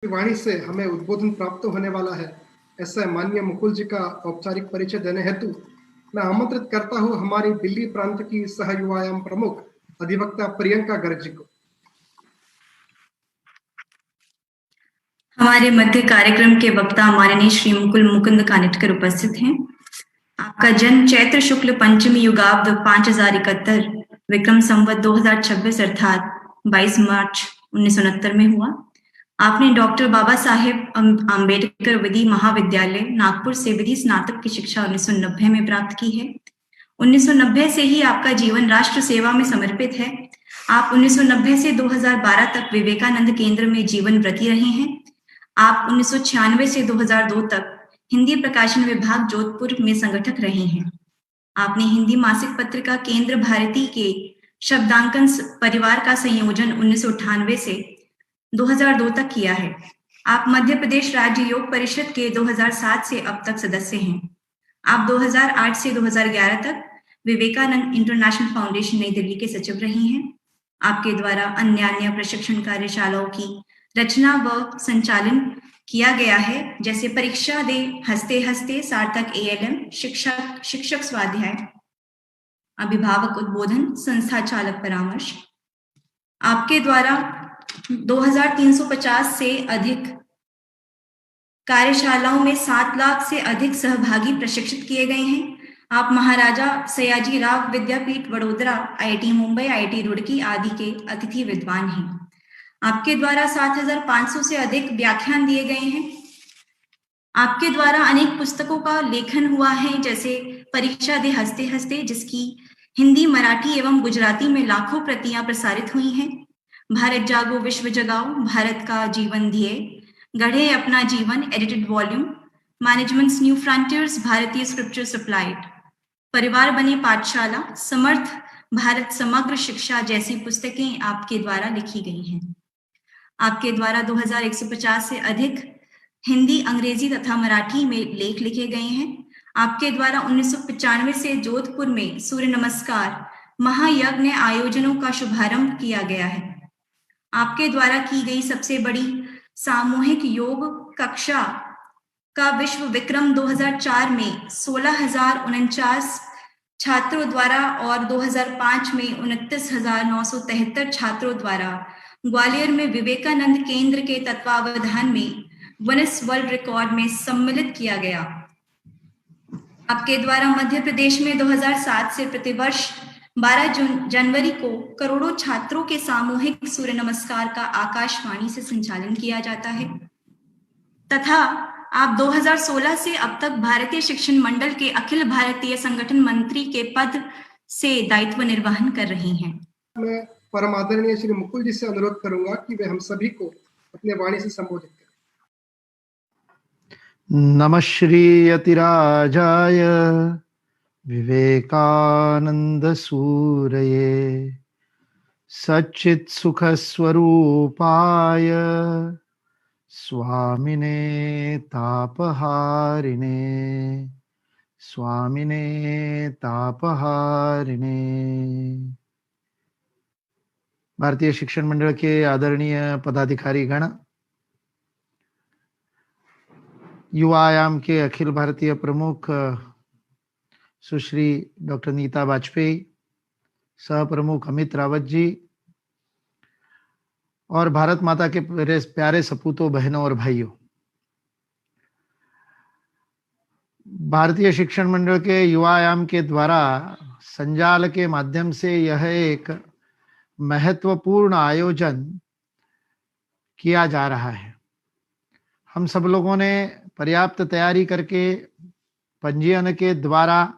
वाणी से हमें उद्बोधन प्राप्त होने वाला है, ऐसा माननीय मुकुल जी का औपचारिक परिचय देने हेतु मैं आमंत्रित करता हूं हमारी दिल्ली प्रांत की सह युवायाम प्रमुख अधिवक्ता प्रियंका गर्ग जी को। हमारे मध्य कार्यक्रम के वक्ता माननीय श्री मुकुल मुकुंद कानिटकर उपस्थित हैं। आपका जन्म चैत्र शुक्ल पंचमी युगाब्द 5071 विक्रम संवत 2026 अर्थात 22 मार्च 1969 में हुआ। आपने डॉक्टर बाबा साहेब आम्बेडकर विधि महाविद्यालय नागपुर से विधि स्नातक की शिक्षा 1990 में प्राप्त की है। 1990 से ही आपका जीवन राष्ट्र सेवा में समर्पित है। आप 1990 से 2012 तक विवेकानंद केंद्र में जीवन व्रती रहे हैं। आप 1996 से 2002 तक हिंदी प्रकाशन विभाग जोधपुर में संगठक रहे हैं। आपने हिंदी मासिक पत्रिका केंद्र भारती के शब्दांकन परिवार का संयोजन 1998 से 2002 तक किया है। आप मध्य प्रदेश राज्य योग परिषद के 2007 से अब तक सदस्य हैं। आप 2008 से 2011 तक विवेकानंद इंटरनेशनल फाउंडेशन नई दिल्ली के सचिव रही हैं। आपके द्वारा अन्य प्रशिक्षण कार्यशालाओं की रचना व संचालन किया गया है, जैसे परीक्षा दे हंसते हंसते सार्थक ALM, शिक्षक स्वाध्याय, अभिभावक उद्बोधन, संस्था चालक परामर्श। आपके द्वारा 2350 से अधिक कार्यशालाओं में 7 लाख से अधिक सहभागी प्रशिक्षित किए गए हैं। आप महाराजा सयाजी राव विद्यापीठ वडोदरा, IIT मुंबई, IIT रुड़की आदि के अतिथि विद्वान हैं। आपके द्वारा 7500 से अधिक व्याख्यान दिए गए हैं। आपके द्वारा अनेक पुस्तकों का लेखन हुआ है, जैसे परीक्षा दे हंसते हंसते, जिसकी हिंदी, मराठी एवं गुजराती में लाखों प्रतियां प्रसारित हुई हैं। भारत जागो विश्व जगाओ, भारत का जीवन ध्येय, गढ़े अपना जीवन, edited volume, managements new frontiers, भारतीय स्क्रिप्चर सप्लाइड, परिवार बने पाठशाला, समर्थ भारत, समग्र शिक्षा जैसी पुस्तकें आपके द्वारा लिखी गई हैं। आपके द्वारा 2150 से अधिक हिंदी, अंग्रेजी तथा मराठी में लेख लिखे गए हैं। आपके द्वारा 1995 से जोधपुर में सूर्य नमस्कार महायज्ञ आयोजनों का शुभारंभ किया गया है। आपके द्वारा की गई सबसे बड़ी सामूहिक योग कक्षा का विश्व विक्रम 2004 में 16,049 छात्रों द्वारा और 2005 में 29,973 छात्रों द्वारा ग्वालियर में विवेकानंद केंद्र के तत्वावधान में गिनेस वर्ल्ड रिकॉर्ड में सम्मिलित किया गया। आपके द्वारा मध्य प्रदेश में 2007 से प्रतिवर्ष 12 जनवरी को करोड़ों छात्रों के सामूहिक सूर्य नमस्कार का आकाशवाणी से संचालन किया जाता है, तथा आप 2016 से अब तक भारतीय शिक्षण मंडल के अखिल भारतीय संगठन मंत्री के पद से दायित्व निर्वहन कर रही हैं। मैं परम आदरणीय श्री मुकुल जी से अनुरोध करूंगा कि वे हम सभी को अपने वाणी से संबोधित करें। नमः श्री यतिराजाय विवेकानंद सूरये सच्चित् सुख स्वरूपाय स्वामिने तापहारिणे स्वामिने तापहारिणे। भारतीय शिक्षण मंडल के आदरणीय पदाधिकारी गण, युवायाम के अखिल भारतीय प्रमुख सुश्री डॉक्टर नीता वाजपेयी, सह प्रमुख अमित रावत जी और भारत माता के प्यारे सपूतों, बहनों और भाइयों, भारतीय शिक्षण मंडल के युवायाम के द्वारा संजाल के माध्यम से यह एक महत्वपूर्ण आयोजन किया जा रहा है। हम सब लोगों ने पर्याप्त तैयारी करके पंजीयन के द्वारा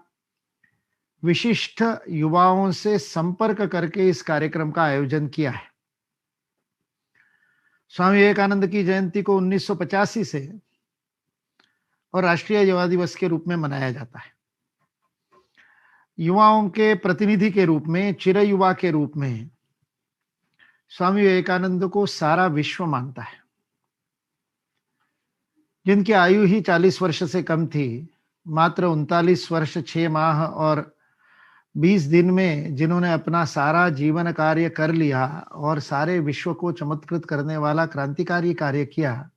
विशिष्ट युवाओं से संपर्क करके इस कार्यक्रम का आयोजन किया है। स्वामी विवेकानंद की जयंती को 1985 से और राष्ट्रीय युवा दिवस के रूप में मनाया जाता है। युवाओं के प्रतिनिधि के रूप में, चिर युवा के रूप में स्वामी विवेकानंद को सारा विश्व मानता है। जिनकी आयु ही 40 वर्ष से कम थी, मात्र 39 वर्ष 6 माह और 20 दिन में जिन्होंने अपना सारा जीवन कार्य कर लिया और सारे विश्व को चमत्कृत करने वाला क्रांतिकारी कार्य किया,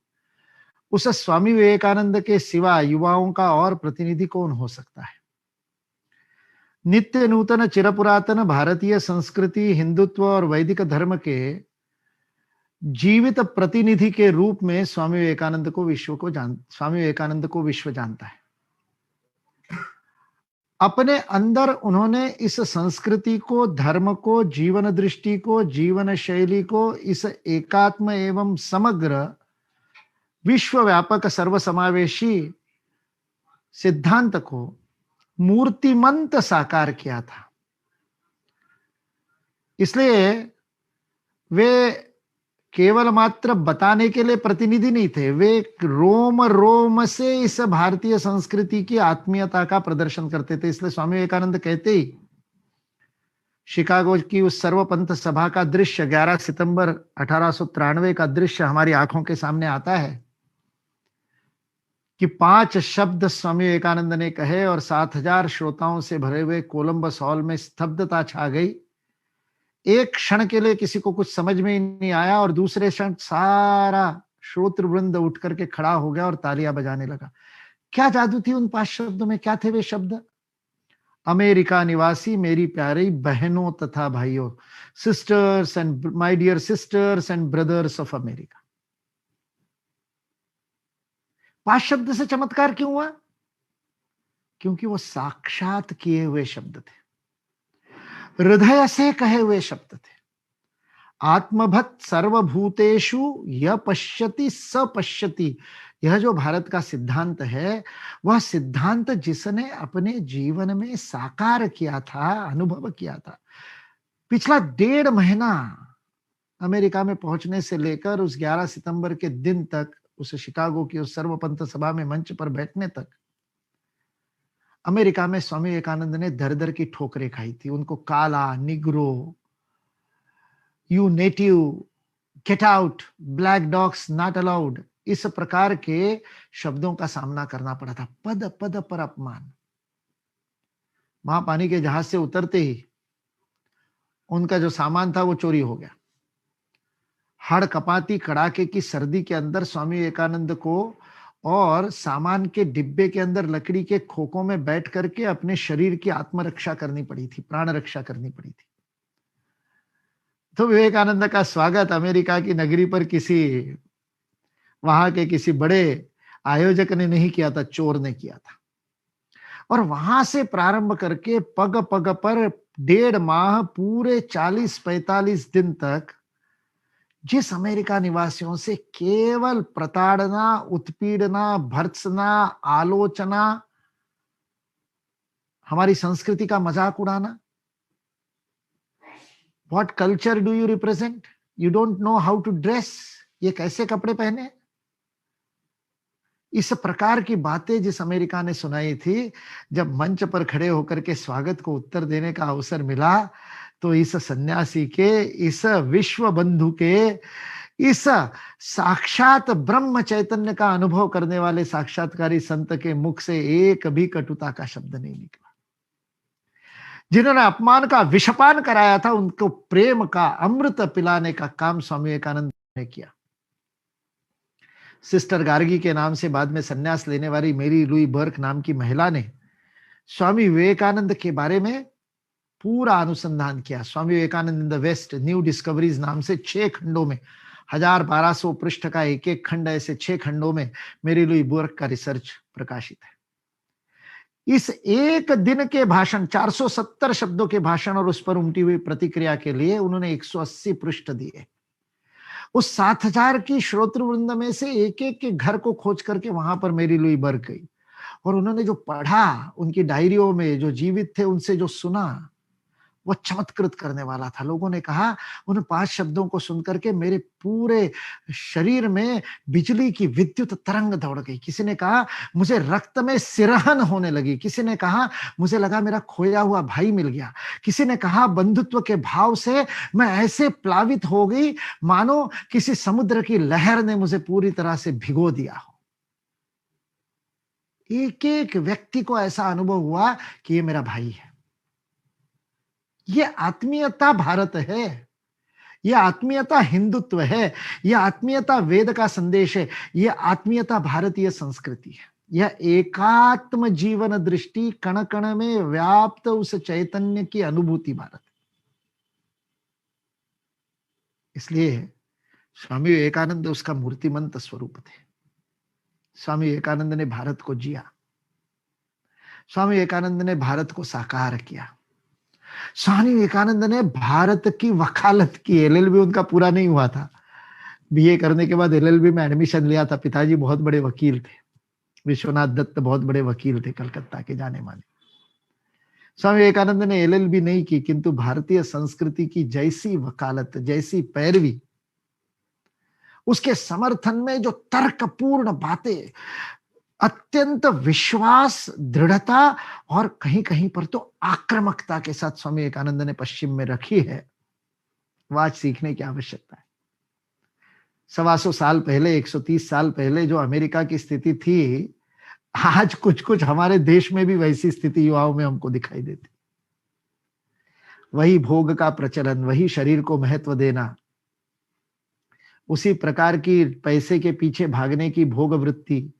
उस स्वामी विवेकानंद के सिवा युवाओं का और प्रतिनिधि कौन हो सकता है? नित्य नूतन चिरपुरातन भारतीय संस्कृति, हिंदुत्व और वैदिक धर्म के जीवित प्रतिनिधि के रूप में स्वामी विवेकानंद को विश्व जानता है। अपने अंदर उन्होंने इस संस्कृति को, धर्म को, जीवन दृष्टि को, जीवन शैली को, इस एकात्म एवं समग्र विश्वव्यापक सर्वसमावेशी सिद्धांत को मूर्तिमंत साकार किया था। इसलिए वे केवल मात्र बताने के लिए प्रतिनिधि नहीं थे, वे रोम रोम से इस भारतीय संस्कृति की आत्मीयता का प्रदर्शन करते थे। इसलिए स्वामी विवेकानंद कहते ही शिकागो की उस सर्वपंथ सभा का दृश्य 11 सितंबर 1893 का दृश्य हमारी आंखों के सामने आता है कि 5 शब्द स्वामी विवेकानंद ने कहे और 7000 श्रोताओं से भरे हुए कोलंबस हॉल में स्तब्धता छा गई। एक क्षण के लिए किसी को कुछ समझ में ही नहीं आया और दूसरे क्षण सारा श्रोतृवृंद उठ करके खड़ा हो गया और तालियां बजाने लगा। क्या जादू थी उन 5 शब्दों में? क्या थे वे शब्द? अमेरिका निवासी मेरी प्यारी बहनों तथा भाइयों, sisters and my dear sisters and brothers of America. 5 शब्द से चमत्कार क्यों हुआ? क्योंकि वो साक्षात किए हुए शब्द थे, हृदय से कहे हुए शब्द थे। आत्मभत सर्वभूतेषु य पश्यति स पश्यति, यह जो भारत का सिद्धांत है, वह सिद्धांत जिसने अपने जीवन में साकार किया था, अनुभव किया था। पिछला 1.5 महीना अमेरिका में पहुंचने से लेकर उस 11 सितंबर के दिन तक, उस शिकागो की उस सर्वपंथ सभा में मंच पर बैठने तक, अमेरिका में स्वामी विवेकानंद ने दर दर की ठोकरें खाई थी। उनको काला, Negro, you native, get out, black dogs not allowed, इस प्रकार के शब्दों का सामना करना पड़ा था। पद पद पर अपमान। महापानी के जहाज से उतरते ही उनका जो सामान था वो चोरी हो गया। हड़ कपाती कड़ाके की सर्दी के अंदर स्वामी विवेकानंद को और सामान के डिब्बे के अंदर लकड़ी के खोखों में बैठ करके अपने शरीर की आत्मरक्षा करनी पड़ी थी, प्राण रक्षा करनी पड़ी थी। तो विवेकानंद का स्वागत अमेरिका की नगरी पर वहां के किसी बड़े आयोजक ने नहीं किया था, चोर ने किया था। और वहां से प्रारंभ करके पग पग पर 1.5 माह, पूरे 40-45 दिन तक जिस अमेरिका निवासियों से केवल प्रताड़ना, उत्पीड़ना, भर्त्सना, आलोचना, हमारी संस्कृति का मजाक उड़ाना। What culture do you represent? You don't know how to dress. ये कैसे कपड़े पहने? इस प्रकार की बातें जिस अमेरिका ने सुनाई थी, जब मंच पर खड़े होकर के स्वागत को उत्तर देने का अवसर मिला, तो इस सन्यासी के, इस विश्व बंधु के, इस साक्षात ब्रह्म चैतन्य का अनुभव करने वाले साक्षात्कारी संत के मुख से एक भी कटुता का शब्द नहीं निकला। जिन्होंने अपमान का विषपान कराया था, उनको प्रेम का अमृत पिलाने का काम स्वामी विवेकानंद ने किया। सिस्टर गार्गी के नाम से बाद में सन्यास लेने वाली मेरी लुई बर्क नाम की महिला ने स्वामी विवेकानंद के बारे में पूरा अनुसंधान किया। Swami Vivekananda in the West, new discoveries नाम से 6 खंडों में, 1200 पृष्ठ का एक एक खंड, ऐसे 6 खंडों में मेरी लुई बर्क का रिसर्च प्रकाशित है। इस एक दिन के भाषण, 470 शब्दों के भाषण और उस पर उमटी हुई प्रतिक्रिया के लिए उन्होंने 180 पृष्ठ दिए। उस 7000 की श्रोतृवृंद में से एक एक के घर को खोज करके वहां पर मेरी लुई बर्क गई और उन्होंने जो पढ़ा, उनकी डायरियों में जो जीवित थे, उनसे जो सुना, वो चमत्कृत करने वाला था। लोगों ने कहा, उन 5 शब्दों को सुनकर के मेरे पूरे शरीर में बिजली की विद्युत तरंग दौड़ गई। किसी ने कहा मुझे रक्त में सिरहन होने लगी, किसी ने कहा मुझे लगा मेरा खोया हुआ भाई मिल गया, किसी ने कहा बंधुत्व के भाव से मैं ऐसे प्लावित हो गई मानो किसी समुद्र की लहर ने मुझे पूरी तरह से भिगो दिया हो। एक एक व्यक्ति को ऐसा अनुभव हुआ कि ये मेरा भाई है। ये आत्मीयता भारत है, ये आत्मीयता हिंदुत्व है, ये आत्मीयता वेद का संदेश है, ये आत्मीयता भारतीय संस्कृति है। यह एकात्म जीवन दृष्टि, कण कण में व्याप्त उस चैतन्य की अनुभूति भारत। इसलिए स्वामी विवेकानंद उसका मूर्तिमंत स्वरूप थे। स्वामी विवेकानंद ने भारत को जिया, स्वामी विवेकानंद ने भारत को साकार किया, स्वामी विवेकानंद ने भारत की वकालत की। एलएलबी उनका पूरा नहीं हुआ था, बीए करने के बाद एलएलबी में एडमिशन लिया था। पिताजी बहुत बड़े वकील थे, विश्वनाथ दत्त बहुत बड़े वकील थे, कलकत्ता के जाने माने। स्वामी विवेकानंद ने एलएलबी नहीं की, किंतु भारतीय संस्कृति की जैसी वकालत, जैसी पैरवी, उसके समर्थन में जो तर्कपूर्ण बातें, अत्यंत विश्वास, दृढ़ता और कहीं कहीं पर तो आक्रामकता के साथ स्वामी विवेकानंद ने पश्चिम में रखी है, वह आज सीखने की आवश्यकता है। 125 साल पहले, 130 साल पहले जो अमेरिका की स्थिति थी, आज कुछ कुछ हमारे देश में भी वैसी स्थिति युवाओं में हमको दिखाई देती। वही भोग का प्रचलन, वही शरीर को महत्व देना, उसी प्रकार की पैसे के पीछे भागने की भोग वृत्ति,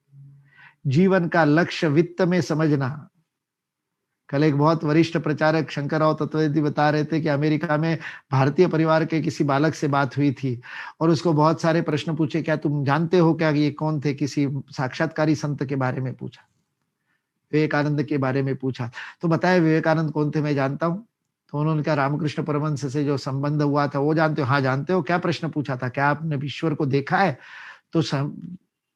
जीवन का लक्ष्य वित्त में समझना। कल एक बहुत वरिष्ठ प्रचारक शंकरराव तत्ववेदी बता रहे थे कि अमेरिका में भारतीय परिवार के किसी बालक से बात हुई थी और उसको बहुत सारे प्रश्न पूछे, क्या तुम जानते हो क्या ये कौन थे, किसी साक्षात्कारी संत के बारे में पूछा, विवेकानंद के बारे में पूछा। तो बताया विवेकानंद कौन थे, मैं जानता हूं। तो उन्होंने कहा रामकृष्ण परमहंस से जो संबंध हुआ था वो जानते हो? हाँ जानते हो। क्या प्रश्न पूछा था, क्या आपने ईश्वर को देखा है? तो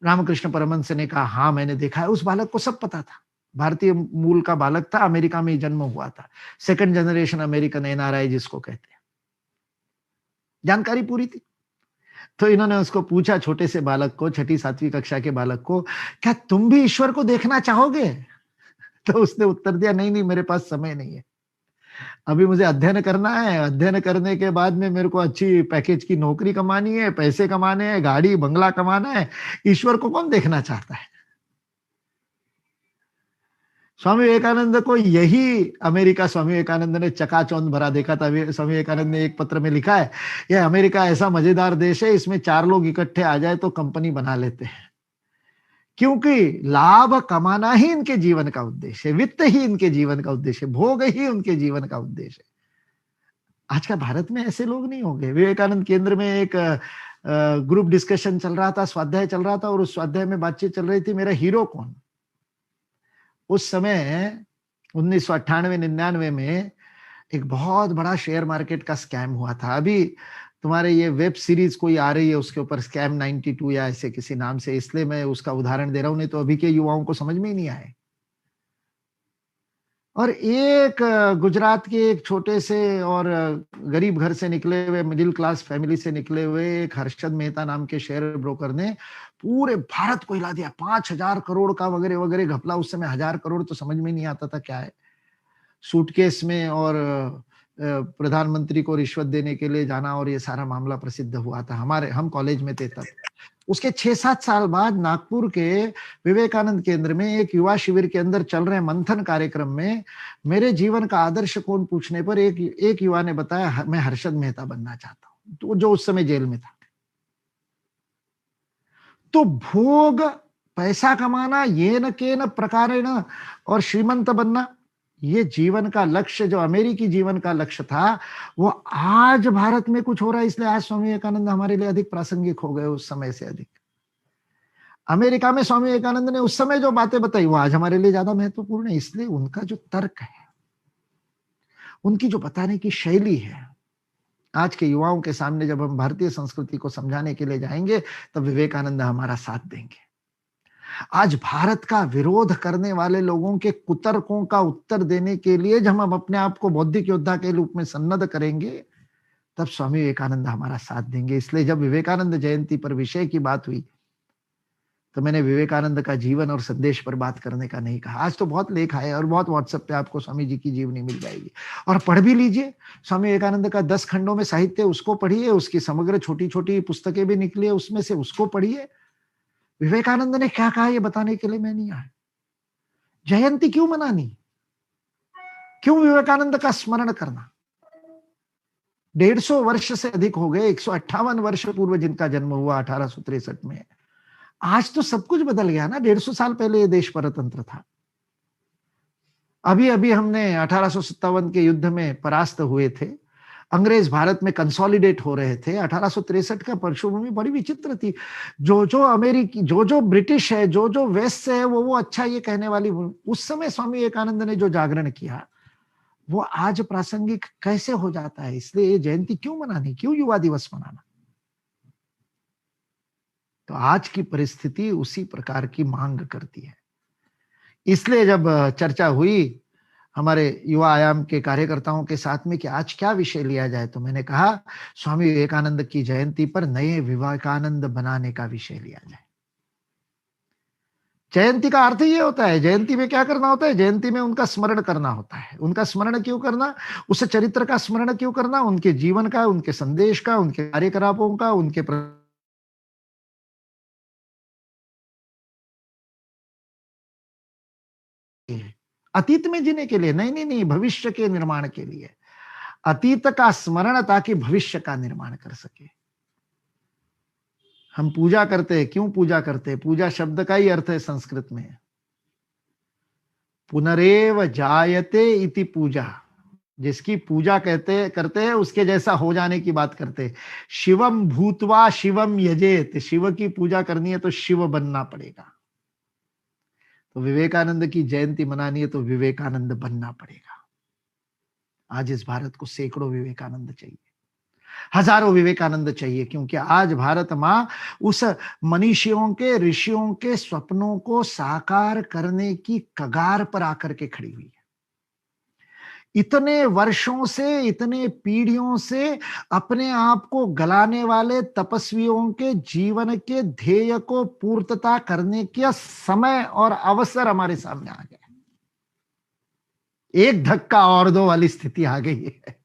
रामकृष्ण परमहंस ने कहा हाँ मैंने देखा है। उस बालक को सब पता था, भारतीय मूल का बालक था, अमेरिका में जन्म हुआ था, सेकंड जनरेशन अमेरिकन, एनआरआई जिसको कहते हैं, जानकारी पूरी थी। तो इन्होंने उसको पूछा, छोटे से बालक को, 6ठी 7वीं कक्षा के बालक को, क्या तुम भी ईश्वर को देखना चाहोगे? तो उसने उत्तर दिया नहीं नहीं, मेरे पास समय नहीं है, अभी मुझे अध्ययन करना है, अध्ययन करने के बाद में मेरे को अच्छी पैकेज की नौकरी कमानी है, पैसे कमाने हैं, गाड़ी बंगला कमाना है, ईश्वर को कौन देखना चाहता है? स्वामी विवेकानंद को यही अमेरिका, स्वामी विवेकानंद ने चकाचौंध भरा देखा था। स्वामी विवेकानंद ने एक पत्र में लिखा है, यह अमेरिका ऐसा मजेदार देश है, इसमें 4 लोग इकट्ठे आ जाए तो कंपनी बना लेते हैं, क्योंकि लाभ कमाना ही इनके जीवन का उद्देश्य है, वित्त ही इनके जीवन का उद्देश्य है, भोग ही उनके जीवन का उद्देश्य है। आज का भारत में ऐसे लोग नहीं होंगे। विवेकानंद केंद्र में एक ग्रुप डिस्कशन चल रहा था, स्वाध्याय चल रहा था, और उस स्वाध्याय में बातचीत चल रही थी, मेरा हीरो कौन। उस समय 1998-99 में एक बहुत बड़ा शेयर मार्केट का स्कैम हुआ था। अभी तुम्हारे ये वेब सीरीज कोई आ रही है उसके ऊपर, स्कैम 92 या ऐसे किसी नाम से, इसलिए मैं उसका उदाहरण दे रहा हूं, नहीं तो अभी के युवाओं को समझ में ही नहीं आए। और एक गुजरात के एक छोटे से और गरीब घर से निकले हुए, मिडिल क्लास फैमिली से निकले हुए एक हर्षद मेहता नाम के शेयर ब्रोकर ने पूरे भारत को हिला दिया। 5,000 करोड़ का वगैरह वगैरह घपला। उस समय 1000 करोड़ तो समझ में नहीं आता था क्या है। सूटकेस में और प्रधानमंत्री को रिश्वत देने के लिए जाना, और ये सारा मामला प्रसिद्ध हुआ था। हम कॉलेज में थे तब। उसके 6-7 साल बाद नागपुर के विवेकानंद केंद्र में एक युवा शिविर के अंदर चल रहे मंथन कार्यक्रम में मेरे जीवन का आदर्श कौन पूछने पर एक युवा ने बताया, मैं हर्षद मेहता बनना चाहता हूं, तो जो उस समय जेल में था। तो भोग, पैसा कमाना, ये न के न प्रकारेण और श्रीमंत बनना, ये जीवन का लक्ष्य जो अमेरिकी जीवन का लक्ष्य था, वो आज भारत में कुछ हो रहा है। इसलिए आज स्वामी विवेकानंद हमारे लिए अधिक प्रासंगिक हो गए उस समय से अधिक। अमेरिका में स्वामी विवेकानंद ने उस समय जो बातें बताई वो आज हमारे लिए ज्यादा महत्वपूर्ण है। इसलिए उनका जो तर्क है, उनकी जो बताने की शैली है, आज के युवाओं के सामने जब हम भारतीय संस्कृति को समझाने के लिए जाएंगे तब विवेकानंद हमारा साथ देंगे। आज भारत का विरोध करने वाले लोगों के कुतर्कों का उत्तर देने के लिए जब हम अपने आप को बौद्धिक योद्धा के रूप में सन्नद्ध करेंगे तब स्वामी विवेकानंद हमारा साथ देंगे। इसलिए जब विवेकानंद जयंती पर विषय की बात हुई तो मैंने विवेकानंद का जीवन और संदेश पर बात करने का नहीं कहा। आज तो बहुत लेख आए और बहुत व्हाट्सएप पे आपको स्वामी जी की जीवनी मिल जाएगी, और पढ़ भी लीजिए। स्वामी विवेकानंद का 10 खंडों में साहित्य, उसको पढ़िए। उसकी समग्र छोटी छोटी पुस्तकें भी निकली है उसमें से, उसको पढ़िए। विवेकानंद ने क्या कहा ये बताने के लिए मैं नहीं आया। जयंती क्यों मनानी, क्यों विवेकानंद का स्मरण करना? 150 वर्ष से अधिक हो गए, 158 वर्ष पूर्व जिनका जन्म हुआ 1863 में। आज तो सब कुछ बदल गया ना। 150 साल पहले ये देश परतंत्र था। अभी अभी हमने 1857 के युद्ध में परास्त हुए थे। अंग्रेज भारत में कंसोलिडेट हो रहे थे। 1863 का पृष्ठभूमि बड़ी विचित्र थी। जो जो अमेरिकी, जो जो ब्रिटिश है, जो जो वेस्ट से है, वो अच्छा ये कहने वाली, उस समय स्वामी विवेकानंद ने जो जागरण किया वो आज प्रासंगिक कैसे हो जाता है? इसलिए ये जयंती क्यों मनानी, क्यों युवा दिवस मनाना? तो आज की परिस्थिति उसी प्रकार की मांग करती है। इसलिए जब चर्चा हुई हमारे युवा आयाम के कार्यकर्ताओं के साथ में कि आज क्या विषय लिया जाए, तो मैंने कहा स्वामी विवेकानंद की जयंती पर नए विवेकानंद बनाने का विषय लिया जाए। जयंती का अर्थ ये होता है, जयंती में क्या करना होता है? जयंती में उनका स्मरण करना होता है। उनका स्मरण क्यों करना? उस चरित्र का स्मरण क्यों करना? उनके जीवन का, उनके संदेश का, उनके कार्यकलापों का, उनके अतीत में जीने के लिए नहीं, नहीं, नहीं, भविष्य के निर्माण के लिए। अतीत का स्मरण ताकि भविष्य का निर्माण कर सके। हम पूजा करते हैं, क्यों पूजा करते हैं? पूजा शब्द का ही अर्थ है संस्कृत में पुनरेव जायते इति पूजा। जिसकी पूजा करते हैं उसके जैसा हो जाने की बात करते हैं। शिवम भूतवा शिवम यजेत। शिव की पूजा करनी है तो शिव बनना पड़ेगा। तो विवेकानंद की जयंती मनानी है तो विवेकानंद बनना पड़ेगा। आज इस भारत को सैकड़ों विवेकानंद चाहिए, हजारों विवेकानंद चाहिए, क्योंकि आज भारत माँ उस मनीषियों के, ऋषियों के स्वप्नों को साकार करने की कगार पर आकर के खड़ी हुई है। इतने वर्षों से, इतने पीढ़ियों से अपने आप को गलाने वाले तपस्वियों के जीवन के ध्येय को पूर्तता करने का समय और अवसर हमारे सामने आ गया। एक धक्का और दो वाली स्थिति आ गई है।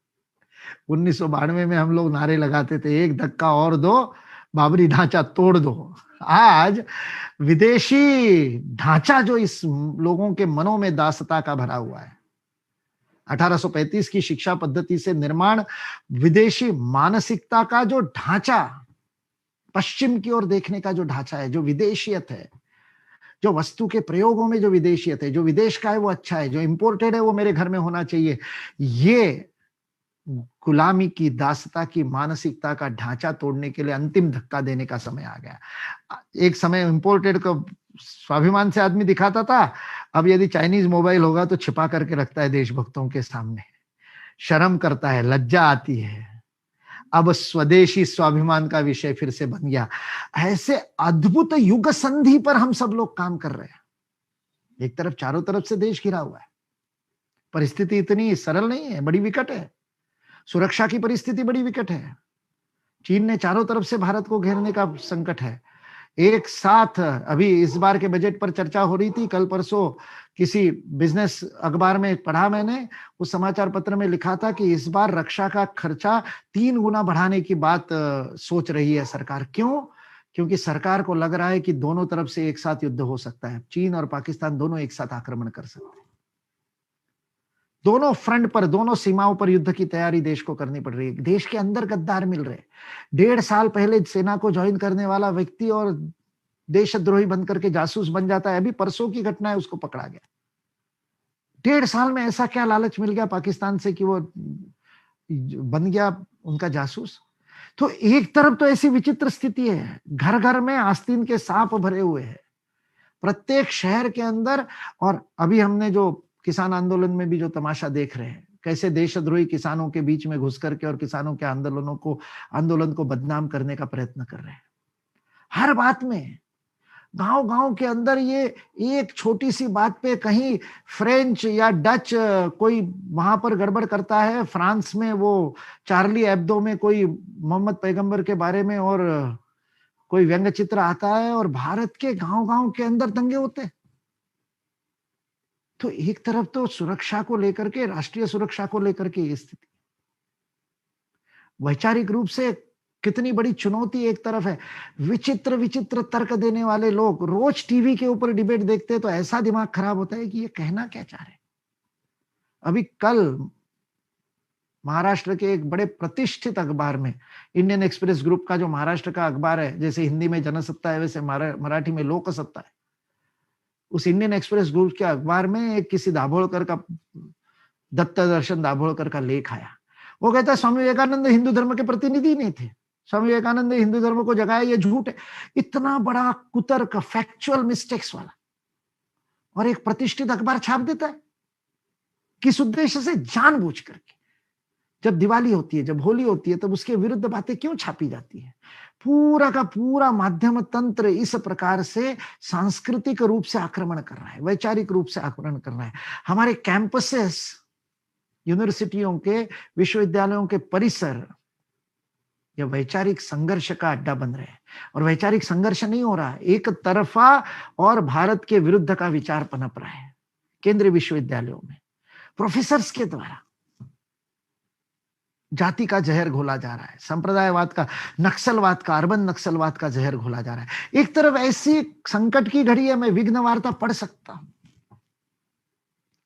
1992 में हम लोग नारे लगाते थे, एक धक्का और दो, बाबरी ढांचा तोड़ दो। आज विदेशी ढांचा जो इस लोगों के मनों में दासता का भरा हुआ है, 1835 की शिक्षा पद्धति से निर्माण, विदेशी मानसिकता का जो ढांचा, पश्चिम की ओर देखने का जो ढांचा है, जो विदेशियत है, जो वस्तु के प्रयोगों में जो विदेशियत है, जो विदेश का है वो अच्छा है, जो इंपोर्टेड है वो मेरे घर में होना चाहिए, ये गुलामी की, दासता की मानसिकता का ढांचा तोड़ने के लिए अंतिम धक्का देने का समय आ गया। एक समय इंपोर्टेड को स्वाभिमान से आदमी दिखाता था, अब यदि चाइनीज मोबाइल होगा तो छिपा करके रखता है देशभक्तों के सामने, शर्म करता है, लज्जा आती है। अब स्वदेशी स्वाभिमान का विषय फिर से बन गया। ऐसे अद्भुत युग संधि पर हम सब लोग काम कर रहे हैं। एक तरफ चारों तरफ से देश घिरा हुआ है, परिस्थिति इतनी सरल नहीं है, बड़ी विकट है। सुरक्षा की परिस्थिति बड़ी विकट है। चीन ने चारों तरफ से भारत को घेरने का संकट है। एक साथ अभी इस बार के बजट पर चर्चा हो रही थी, कल परसों किसी बिजनेस अखबार में पढ़ा मैंने, उस समाचार पत्र में लिखा था कि इस बार रक्षा का खर्चा 3 गुना बढ़ाने की बात सोच रही है सरकार। क्यों? क्योंकि सरकार को लग रहा है कि दोनों तरफ से एक साथ युद्ध हो सकता है, चीन और पाकिस्तान दोनों एक साथ आक्रमण कर सकते हैं। दोनों फ्रंट पर, दोनों सीमाओं पर युद्ध की तैयारी देश को करनी पड़ रही है। देश के अंदर गद्दार मिल रहे। 1.5 साल पहले सेना को ज्वाइन करने वाला व्यक्ति और देशद्रोही बनकर के जासूस बन जाता है। अभी परसों की घटना है, उसको पकड़ा गया। 1.5 साल में ऐसा क्या लालच मिल गया पाकिस्तान से कि वो बन गया उनका जासूस। तो एक तरफ तो ऐसी विचित्र स्थिति है, घर घर में आस्तीन के सांप भरे हुए हैं, प्रत्येक शहर के अंदर। और अभी हमने जो किसान आंदोलन में भी जो तमाशा देख रहे हैं, कैसे देशद्रोही किसानों के बीच में घुस करके और किसानों के आंदोलन को बदनाम करने का प्रयत्न कर रहे हैं। हर बात में गांव गांव के अंदर ये एक छोटी सी बात पे कहीं फ्रेंच या डच कोई वहां पर गड़बड़ करता है, फ्रांस में वो चार्ली एब्दो में कोई मोहम्मद पैगंबर के बारे में और कोई व्यंग्य चित्र आता है, और भारत के गांव गांव के अंदर दंगे होते हैं। तो एक तरफ तो सुरक्षा को लेकर के, राष्ट्रीय सुरक्षा को लेकर के ये स्थिति, वैचारिक रूप से कितनी बड़ी चुनौती एक तरफ है। विचित्र विचित्र तर्क देने वाले लोग रोज टीवी के ऊपर डिबेट देखते हैं तो ऐसा दिमाग खराब होता है कि ये कहना क्या चाह रहे। अभी कल महाराष्ट्र के एक बड़े प्रतिष्ठित अखबार में, इंडियन एक्सप्रेस ग्रुप का जो महाराष्ट्र का अखबार है, जैसे हिंदी में जनसत्ता है वैसे मराठी में लोकसत्ता है, उस इंडियन एक्सप्रेस ग्रुप के अखबार में एक किसी दाभोलकर का, दत्त दर्शन दाभोलकर का लेख आया। वो कहता है स्वामी विवेकानंद हिंदू धर्म के प्रतिनिधि नहीं थे, स्वामी विवेकानंद ने हिंदू धर्म को जगाया, ये झूठ है। इतना बड़ा कुतर्क, फैक्चुअल मिस्टेक्स वाला, और एक प्रतिष्ठित अखबार छाप देता है। किस उद्देश्य से? जानबूझ करके। जब दिवाली होती है, जब होली होती है, तब उसके विरुद्ध बातें क्यों छापी जाती है? पूरा का पूरा माध्यम तंत्र इस प्रकार से सांस्कृतिक रूप से आक्रमण कर रहा है, वैचारिक रूप से आक्रमण कर रहा है। हमारे कैंपसेस, यूनिवर्सिटियों के, विश्वविद्यालयों के परिसर यह वैचारिक संघर्ष का अड्डा बन रहे हैं। और वैचारिक संघर्ष नहीं हो रहा है, एक तरफा और भारत के विरुद्ध का विचार पनप रहा है। केंद्रीय विश्वविद्यालयों में प्रोफेसर्स के द्वारा जाति का जहर घोला जा रहा है, संप्रदायवाद का, नक्सलवाद का, अर्बन नक्सलवाद का जहर घोला जा रहा है। एक तरफ ऐसी संकट की घड़ी है, मैं विघ्न वार्ता पढ़ सकता हूं।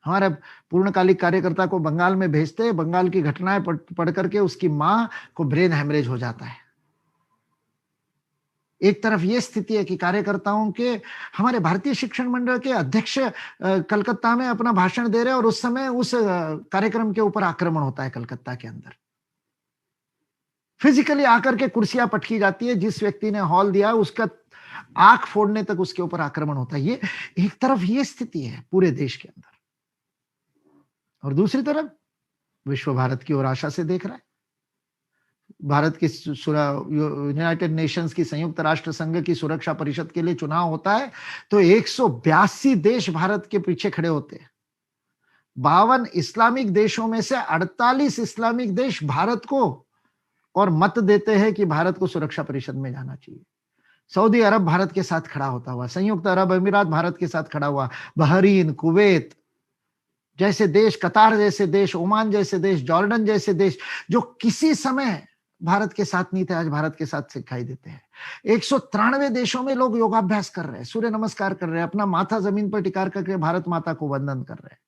हमारे पूर्णकालिक कार्यकर्ता को बंगाल में भेजते हैं, बंगाल की घटनाएं पढ़ करके उसकी मां को ब्रेन हेमरेज हो जाता है। एक तरफ यह स्थिति है कि कार्यकर्ताओं के, हमारे भारतीय शिक्षण मंडल के अध्यक्ष कलकत्ता में अपना भाषण दे रहे हैं और उस समय उस कार्यक्रम के ऊपर आक्रमण होता है। कलकत्ता के अंदर फिजिकली आकर के कुर्सियां पटकी जाती है, जिस व्यक्ति ने हॉल दिया उसका आंख फोड़ने तक उसके ऊपर आक्रमण होता है। ये एक तरफ ये स्थिति है पूरे देश के अंदर, और दूसरी तरफ विश्व भारत की ओर आशा से देख रहा है। भारत की यूनाइटेड नेशंस की, संयुक्त राष्ट्र संघ की सुरक्षा परिषद के लिए चुनाव होता है तो 182 देश भारत के पीछे खड़े होते हैं। 52 इस्लामिक देशों में से 48 इस्लामिक देश भारत को और मत देते हैं कि भारत को सुरक्षा परिषद में जाना चाहिए। सऊदी अरब भारत के साथ खड़ा होता हुआ, संयुक्त अरब अमीरात भारत के साथ खड़ा हुआ, बहरीन, कुवैत जैसे देश, कतार जैसे देश, ओमान जैसे देश, जॉर्डन जैसे देश, जो किसी समय भारत के साथ नहीं थे, आज भारत के साथ दिखाई देते हैं। 193 देशों में लोग योगाभ्यास कर रहे हैं, सूर्य नमस्कार कर रहे हैं, अपना माथा जमीन पर टिका करके भारत माता को वंदन कर रहे हैं।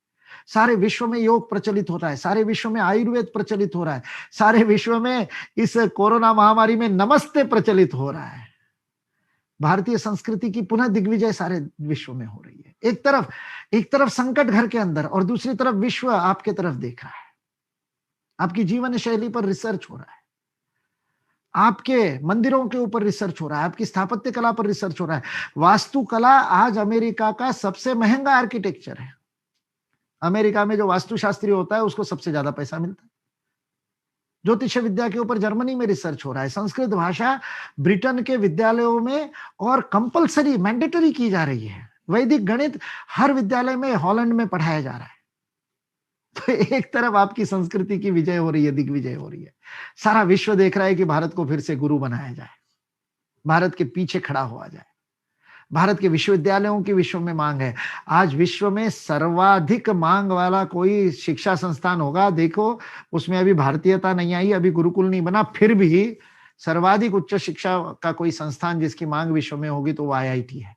सारे विश्व में योग प्रचलित हो रहा है, सारे विश्व में आयुर्वेद प्रचलित हो रहा है, सारे विश्व में इस कोरोना महामारी में नमस्ते प्रचलित हो रहा है। भारतीय संस्कृति की पुनः दिग्विजय सारे विश्व में हो रही है। एक तरफ संकट घर के अंदर, और दूसरी तरफ विश्व आपके तरफ देख रहा है। आपकी जीवन शैली पर रिसर्च हो रहा है, आपके मंदिरों के ऊपर रिसर्च हो रहा है, आपकी स्थापत्य कला पर रिसर्च हो रहा है। वास्तुकला आज अमेरिका का सबसे महंगा आर्किटेक्चर है। अमेरिका में जो वास्तुशास्त्री होता है उसको सबसे ज्यादा पैसा मिलता है। ज्योतिष विद्या के ऊपर जर्मनी में रिसर्च हो रहा है। संस्कृत भाषा ब्रिटेन के विद्यालयों में और कंपलसरी, मैंडेटरी की जा रही है। वैदिक गणित हर विद्यालय में हॉलैंड में पढ़ाया जा रहा है। तो एक तरफ आपकी संस्कृति की विजय हो रही है, दिग्विजय हो रही है। सारा विश्व देख रहा है कि भारत को फिर से गुरु बनाया जाए, भारत के पीछे खड़ा हुआ जाए। भारत के विश्वविद्यालयों की विश्व में मांग है। आज विश्व में सर्वाधिक मांग वाला कोई शिक्षा संस्थान होगा, देखो उसमें अभी भारतीयता नहीं आई, अभी गुरुकुल नहीं बना, फिर भी सर्वाधिक उच्च शिक्षा का कोई संस्थान जिसकी मांग विश्व में होगी तो वो आईआईटी है।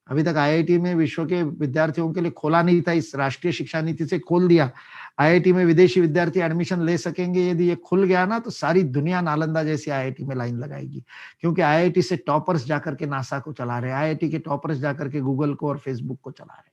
अभी तक आईआईटी में विश्व के विद्यार्थियों के लिए खोला नहीं था, इस राष्ट्रीय शिक्षा नीति से खोल दिया। आईआईटी में विदेशी विद्यार्थी एडमिशन ले सकेंगे। यदि ये खुल गया ना तो सारी दुनिया नालंदा जैसी आईआईटी में लाइन लगाएगी, क्योंकि आईआईटी से टॉपर्स जाकर के नासा को चला रहे हैं, आईआईटी के टॉपर्स जाकर के गूगल को और फेसबुक को चला रहे हैं।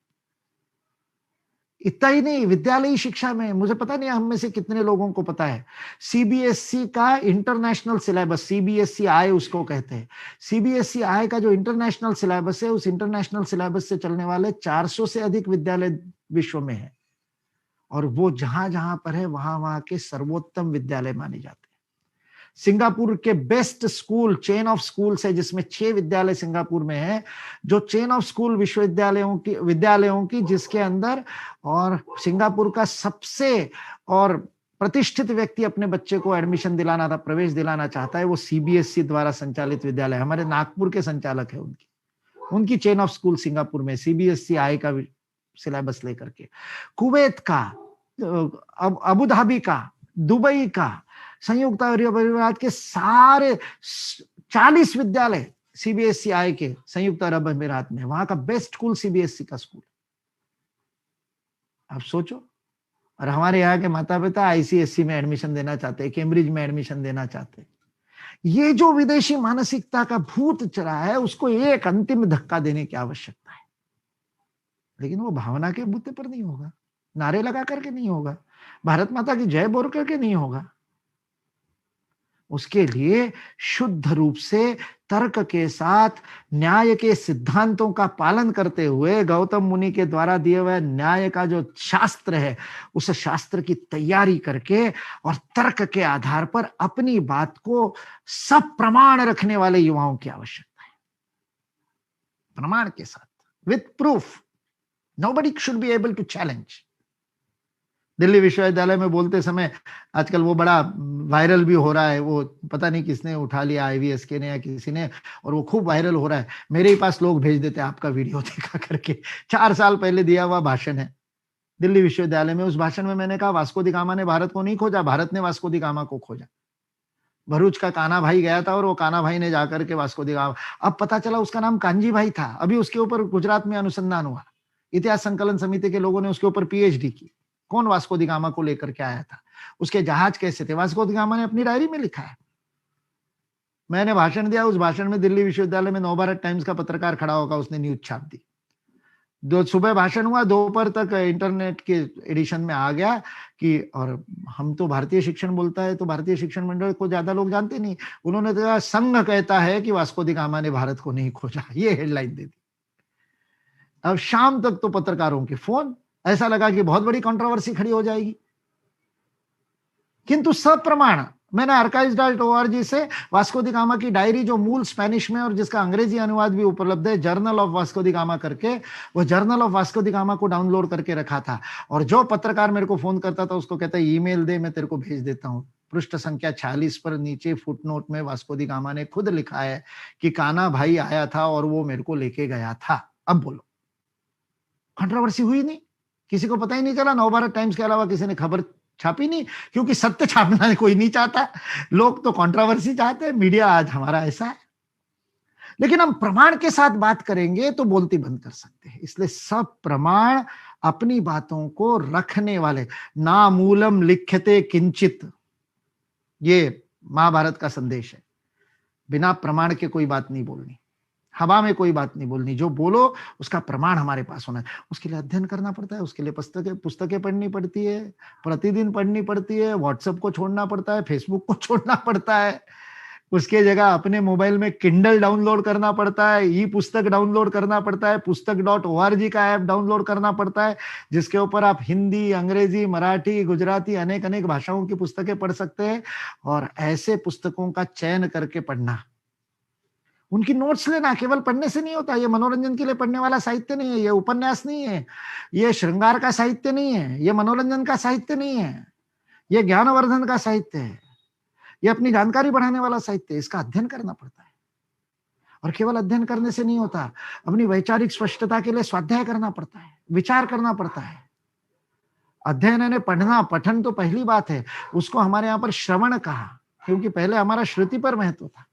इतना ही नहीं, विद्यालयी शिक्षा में मुझे पता नहीं हम में से कितने लोगों को पता है, सीबीएसई का इंटरनेशनल सिलेबस, सीबीएसई आई उसको कहते हैं, सीबीएसई आई का जो इंटरनेशनल सिलेबस है, उस इंटरनेशनल सिलेबस से चलने वाले 400 से अधिक विद्यालय विश्व में है, और वो जहां जहां पर है वहां वहां के सर्वोत्तम विद्यालय माने जाते हैं। सिंगापुर के best school, chain of schools है जिसमें 6 विद्यालय सिंगापुर में है, जो चेन ऑफ स्कूल विद्यालयों की जिसके अंदर, और सिंगापुर का सबसे और प्रतिष्ठित व्यक्ति अपने बच्चे को एडमिशन दिलाना था, प्रवेश दिलाना चाहता है, वो सीबीएसई द्वारा संचालित विद्यालय, हमारे नागपुर के संचालक है उनकी चेन ऑफ स्कूल सिंगापुर में, सीबीएसई आई का सिलेबस लेकर के। कुवैत का, अबू धाबी का, दुबई का, संयुक्त अरब अमीरात के सारे 40 विद्यालय सीबीएसई आई के संयुक्त अरब अमीरात में, वहां का बेस्ट स्कूल सीबीएसई का स्कूल। आप सोचो, और हमारे यहाँ के माता पिता आईसीएसई में एडमिशन देना चाहते हैं, कैम्ब्रिज में एडमिशन देना चाहते हैं। ये जो विदेशी मानसिकता का भूत चढ़ा है, उसको एक अंतिम धक्का देने की आवश्यकता है। लेकिन वो भावना के बूते पर नहीं होगा, नारे लगा करके नहीं होगा, भारत माता की जय बोल करके नहीं होगा। उसके लिए शुद्ध रूप से तर्क के साथ न्याय के सिद्धांतों का पालन करते हुए गौतम मुनि के द्वारा दिए हुए न्याय का जो शास्त्र है, उस शास्त्र की तैयारी करके और तर्क के आधार पर अपनी बात को सब प्रमाण रखने वाले युवाओं की आवश्यकता है। प्रमाण के साथ, with proof. Nobody should be able to challenge. Delhi विश्वविद्यालय में बोलते समय आजकल वो बड़ा वायरल भी हो रहा है, वो पता नहीं किसने उठा लिया, आईवीएस के ने या किसी ने, और वो खूब वायरल हो रहा है। मेरे ही पास लोग भेज देते हैं आपका वीडियो देखा करके। 4 साल पहले दिया हुआ भाषण है दिल्ली विश्वविद्यालय में। उस भाषण में मैंने कहा वास्को दी गामा ने भारत को नहीं खोजा, भारत ने वास्को दी गामा को खोजा। भरूच का कान्हा भाई गया था और वो कान्हा भाई ने जाकर के वास्को दी गामा, अब पता चला उसका नाम कांजी भाई था। अभी उसके ऊपर गुजरात में अनुसंधान हुआ, इतिहास संकलन समिति के लोगों ने उसके ऊपर पीएचडी की। कौन वास्को दी गामा को लेकर के आया था, उसके जहाज कैसे थे, वास्को दी गामा ने अपनी डायरी में लिखा है। मैंने भाषण दिया, उस भाषण में दिल्ली विश्वविद्यालय में नवभारत टाइम्स का पत्रकार खड़ा होगा, उसने न्यूज छाप दी। सुबह भाषण हुआ, दोपहर तक इंटरनेट के एडिशन में आ गया कि, और हम तो भारतीय शिक्षण बोलता है तो भारतीय शिक्षण मंडल को ज्यादा लोग जानते नहीं, उन्होंने तो संघ कहता है कि वास्को दी गामा ने भारत को नहीं खोजा, ये हेडलाइन दे दी। अब शाम तक तो पत्रकारों के फोन, ऐसा लगा कि बहुत बड़ी कंट्रोवर्सी खड़ी हो जाएगी। किंतु सब प्रमाण, मैंने archives.org से वास्को दी गामा की डायरी, जो मूल स्पेनिश में और जिसका अंग्रेजी अनुवाद भी उपलब्ध है, journal of Vasco the gamma करके, वो journal of Vasco the gamma को डाउनलोड करके रखा था। और जो पत्रकार मेरे को फोन करता था उसको कहता है ईमेल दे, मैं तेरे को भेज देता हूं। पृष्ठ संख्या 46 पर नीचे फुटनोट में वास्को दी गामा ने खुद लिखा है कि कान्हा भाई आया था और वो मेरे को लेके गया था। अब बोलो, कंट्रोवर्सी हुई नहीं, किसी को पता ही नहीं चला। नवभारत टाइम्स के अलावा किसी ने खबर छापी नहीं, क्योंकि सत्य छापना कोई नहीं चाहता, लोग तो कंट्रोवर्सी चाहते हैं। मीडिया आज हमारा ऐसा है। लेकिन हम प्रमाण के साथ बात करेंगे तो बोलती बंद कर सकते हैं। इसलिए सब प्रमाण अपनी बातों को रखने वाले, ना मूलम लिख्यते किंचित, ये महाभारत का संदेश है। बिना प्रमाण के कोई बात नहीं बोलनी, हवा में कोई बात नहीं बोलनी। जो बोलो उसका प्रमाण हमारे पास होना है। उसके लिए अध्ययन करना पड़ता है, उसके लिए पुस्तकें पढ़नी पड़ती है, प्रतिदिन पढ़नी पड़ती है, व्हाट्सएप को छोड़ना पड़ता है, फेसबुक को छोड़ना पड़ता है, उसके जगह अपने मोबाइल में किंडल डाउनलोड करना पड़ता है, ई पुस्तक डाउनलोड करना पड़ता है, पुस्तक.org का ऐप डाउनलोड करना पड़ता है, जिसके ऊपर आप हिंदी, अंग्रेजी, मराठी, गुजराती अनेक अनेक भाषाओं की पुस्तकें पढ़ सकते हैं। और ऐसे पुस्तकों का चयन करके पढ़ना, उनकी नोट्स लेना। केवल पढ़ने से नहीं होता, ये मनोरंजन के लिए पढ़ने वाला साहित्य नहीं है, ये उपन्यास नहीं है, ये श्रृंगार का साहित्य नहीं है, ये मनोरंजन का साहित्य नहीं है, ये ज्ञानवर्धन का साहित्य है, ये अपनी जानकारी बढ़ाने वाला साहित्य है। इसका अध्ययन करना पड़ता है। और केवल अध्ययन करने से नहीं होता, अपनी वैचारिक स्पष्टता के लिए स्वाध्याय करना पड़ता है, विचार करना पड़ता है। अध्ययन यानी पढ़ना, पठन तो पहली बात है, उसको हमारे यहाँ पर श्रवण कहा, क्योंकि पहले हमारा श्रुति पर महत्व था।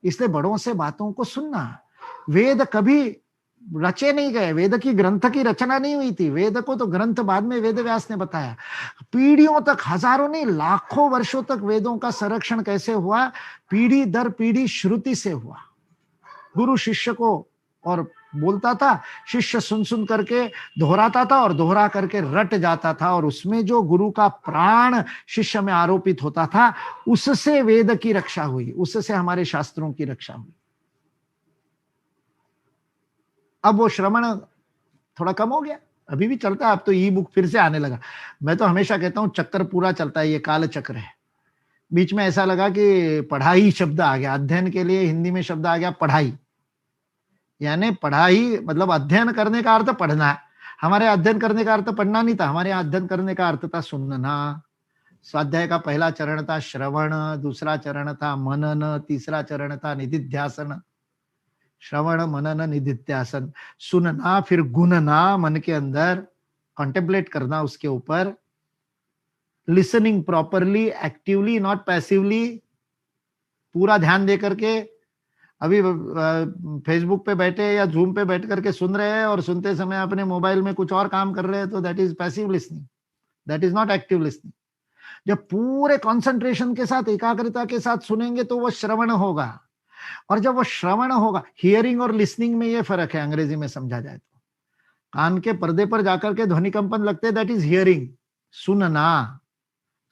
इसलिए बड़ों से बातों को सुनना। वेद कभी रचे नहीं गए, वेद की ग्रंथ की रचना नहीं हुई थी। वेद को तो ग्रंथ बाद में वेद व्यास ने बताया। पीढ़ियों तक, हजारों नहीं लाखों वर्षों तक वेदों का संरक्षण कैसे हुआ? पीढ़ी दर पीढ़ी श्रुति से हुआ। गुरु शिष्य को और बोलता था, शिष्य सुन सुन करके दोहराता था और दोहरा करके रट जाता था, और उसमें जो गुरु का प्राण शिष्य में आरोपित होता था, उससे वेद की रक्षा हुई, उससे हमारे शास्त्रों की रक्षा हुई। अब वो श्रवण थोड़ा कम हो गया, अभी भी चलता है, अब तो ई बुक फिर से आने लगा। मैं तो हमेशा कहता हूं चक्कर पूरा चलता है, ये काल चक्र है। बीच में ऐसा लगा कि पढ़ाई शब्द आ गया, अध्ययन के लिए हिंदी में शब्द आ गया पढ़ाई। यानी पढ़ाई मतलब अध्ययन करने का अर्थ पढ़ना है। हमारे अध्ययन करने का अर्थ पढ़ना नहीं था, हमारे अध्ययन करने का अर्थ था सुनना। स्वाध्याय का पहला चरण था श्रवण, दूसरा चरण था मनन, तीसरा चरण था निधिध्यासन। श्रवण, मनन, निधिध्यासन, सुनना, फिर गुनना, मन के अंदर कॉन्टेम्पलेट करना उसके ऊपर, listening properly, actively, not passively, पूरा ध्यान दे करके। अभी फेसबुक पे बैठे या जूम पे बैठ करके सुन रहे हैं और सुनते समय अपने मोबाइल में कुछ और काम कर रहे हैं, तो that is passive listening. That is not active listening. जब पूरे कंसंट्रेशन के साथ, एकाग्रता के साथ सुनेंगे तो वो श्रवण होगा, और जब वो श्रवण होगा, हियरिंग और लिसनिंग में ये फर्क है अंग्रेजी में समझा जाए तो। कान के पर्दे पर जाकर के ध्वनि कंपन लगते हैं, दैट इज हियरिंग, सुनना,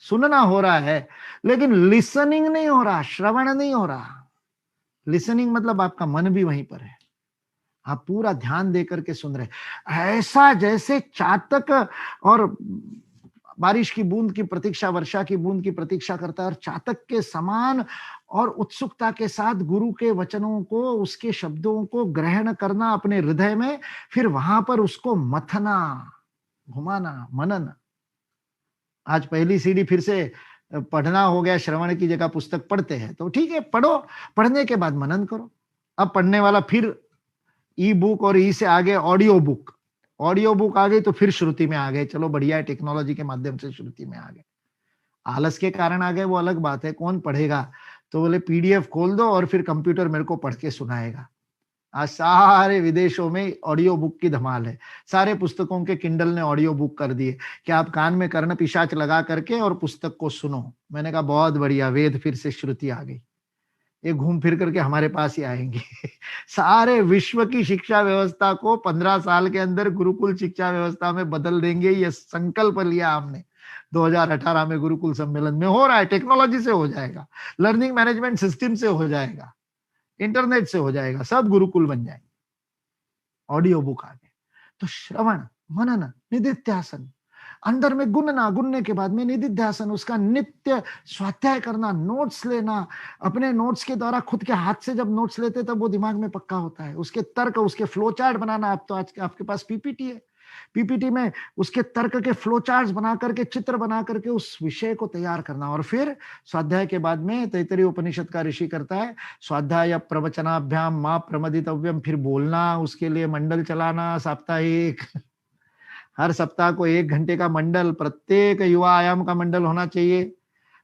सुनना हो रहा है, लेकिन लिसनिंग नहीं हो रहा, श्रवण नहीं हो रहा। लिसनिंग मतलब आपका मन भी वहीं पर है, आप पूरा ध्यान देकर के सुन रहे। ऐसा जैसे चातक और बारिश की बूंद की प्रतीक्षा, वर्षा की बूंद की प्रतीक्षा करता है, और चातक के समान और उत्सुकता के साथ गुरु के वचनों को, उसके शब्दों को ग्रहण करना अपने हृदय में, फिर वहां पर उसको मथना, घुमाना, मनन। आज पहली सीढ़ी फिर से पढ़ना हो गया, श्रवण की जगह पुस्तक पढ़ते हैं, तो ठीक है, पढ़ो, पढ़ने के बाद मनन करो। अब पढ़ने वाला फिर ई बुक, और ई से आगे ऑडियो बुक, ऑडियो बुक आ गई तो फिर श्रुति में आ गए, चलो बढ़िया है, टेक्नोलॉजी के माध्यम से श्रुति में आ गए। आलस के कारण आ गए वो अलग बात है, कौन पढ़ेगा, तो बोले पीडीएफ खोल दो और फिर कंप्यूटर मेरे को पढ़ के सुनाएगा। आज सारे विदेशों में ऑडियो बुक की धमाल है, सारे पुस्तकों के किंडल ने ऑडियो बुक कर दिए कि आप कान में कर्ण पिशाच लगा करके और पुस्तक को सुनो। मैंने कहा बहुत बढ़िया, वेद फिर से श्रुति आ गई, ये घूम फिर करके हमारे पास ही आएंगे। सारे विश्व की शिक्षा व्यवस्था को 15 साल के अंदर गुरुकुल शिक्षा व्यवस्था में बदल देंगे, ये संकल्प लिया हमने। 2018 में गुरुकुल सम्मेलन में हो रहा है, टेक्नोलॉजी से हो जाएगा, लर्निंग मैनेजमेंट सिस्टम से हो जाएगा, इंटरनेट से हो जाएगा, सब गुरुकुल बन जाएंगे। ऑडियो बुक आ गए, तो श्रवण, मनन, निधिध्यासन, अंदर में गुनना, गुनने के बाद में निधिध्यासन, उसका नित्य स्वाध्याय करना, नोट्स लेना। अपने नोट्स के द्वारा खुद के हाथ से जब नोट्स लेते तब वो दिमाग में पक्का होता है। उसके तर्क, उसके फ्लो चार्ट बनाना। अब तो आज आपके पास पीपीटी है, पीपीटी में उसके तर्क के फ्लो चार्ट्स बना करके, चित्र बना करके उस विषय को तैयार करना। और फिर स्वाध्याय के बाद में तैतरीय उपनिषद का ऋषि करता है, स्वाध्याय प्रवचनाभ्याम मां प्रमदितव्यम, फिर बोलना, उसके लिए मंडल चलाना, साप्ताहिक, हर सप्ताह को 1 घंटे का मंडल, प्रत्येक युवा आयाम का मंडल होना चाहिए।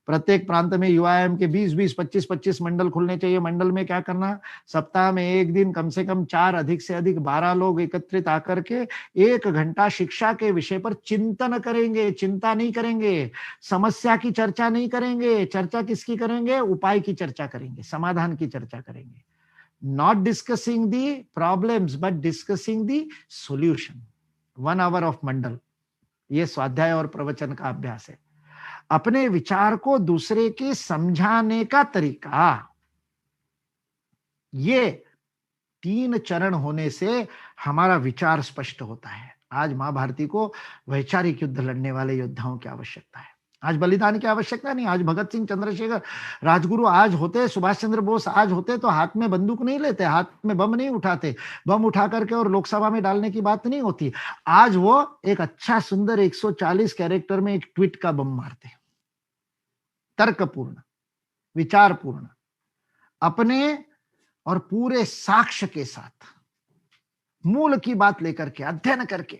प्रत्येक प्रांत में युवा आयाम के 20-20, 25-25 मंडल खुलने चाहिए। मंडल में क्या करना, सप्ताह में 1 दिन कम से कम 4, अधिक से अधिक 12 लोग एकत्रित आकर के 1 घंटा शिक्षा के विषय पर चिंतन करेंगे। चिंता नहीं करेंगे, समस्या की चर्चा नहीं करेंगे। चर्चा किसकी करेंगे? उपाय की चर्चा करेंगे, समाधान की चर्चा करेंगे। Not discussing the problems but discussing the solution. 1 hour of मंडल, ये स्वाध्याय और प्रवचन का अभ्यास है। अपने विचार को दूसरे के समझाने का तरीका, ये 3 चरण होने से हमारा विचार स्पष्ट होता है। आज मां भारती को वैचारिक युद्ध लड़ने वाले योद्धाओं की आवश्यकता है। आज बलिदान की आवश्यकता नहीं। आज भगत सिंह, चंद्रशेखर, राजगुरु आज होते, सुभाष चंद्र बोस आज होते तो हाथ में बंदूक नहीं लेते, हाथ में बम नहीं उठाते, बम उठा करके और लोकसभा में डालने की बात नहीं होती। आज वो एक अच्छा सुंदर 140 कैरेक्टर में एक ट्वीट का बम मारते, तर्कपूर्ण, विचारपूर्ण, अपने और पूरे साक्ष्य के साथ, मूल की बात लेकर के, अध्ययन करके,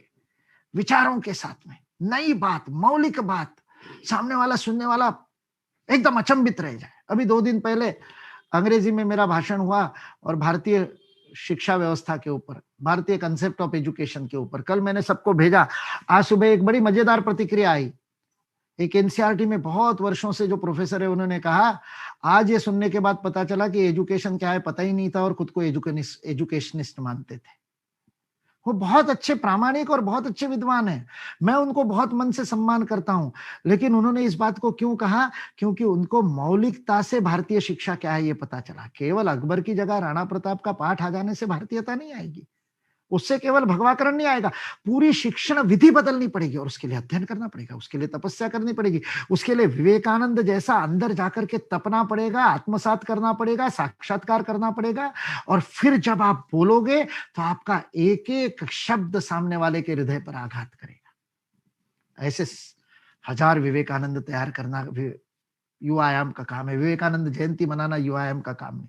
विचारों के साथ में, नई बात, मौलिक बात, सामने वाला, सुनने वाला एकदम अचंभित रह जाए। अभी 2 दिन पहले अंग्रेजी में मेरा भाषण हुआ और भारतीय शिक्षा व्यवस्था के ऊपर, भारतीय कंसेप्ट ऑफ एजुकेशन के ऊपर। कल मैंने सबको भेजा, आज सुबह एक बड़ी मजेदार प्रतिक्रिया आई। एक एनसीईआरटी में बहुत वर्षों से जो प्रोफेसर है, उन्होंने कहा आज ये सुनने के बाद पता चला कि एजुकेशन क्या है पता ही नहीं था और खुद को एजुकेशनिस्ट मानते थे। वो बहुत अच्छे, प्रामाणिक और बहुत अच्छे विद्वान हैं, मैं उनको बहुत मन से सम्मान करता हूं। लेकिन उन्होंने इस बात को क्यों कहा? क्योंकि उनको मौलिकता से भारतीय शिक्षा क्या है ये पता चला। केवल अकबर की जगह राणा प्रताप का पाठ आ जाने से भारतीयता नहीं आएगी, उससे केवल भगवाकरण नहीं आएगा। पूरी शिक्षण विधि बदलनी पड़ेगी और उसके लिए अध्ययन करना पड़ेगा, उसके लिए तपस्या करनी पड़ेगी, उसके लिए विवेकानंद जैसा अंदर जाकर के तपना पड़ेगा, आत्मसात करना पड़ेगा, साक्षात्कार करना पड़ेगा। और फिर जब आप बोलोगे तो आपका एक एक शब्द सामने वाले के हृदय पर आघात करेगा। ऐसे 1000 विवेकानंद तैयार करना युवा आयाम का काम है। विवेकानंद जयंती मनाना युवा आयाम का काम नहीं।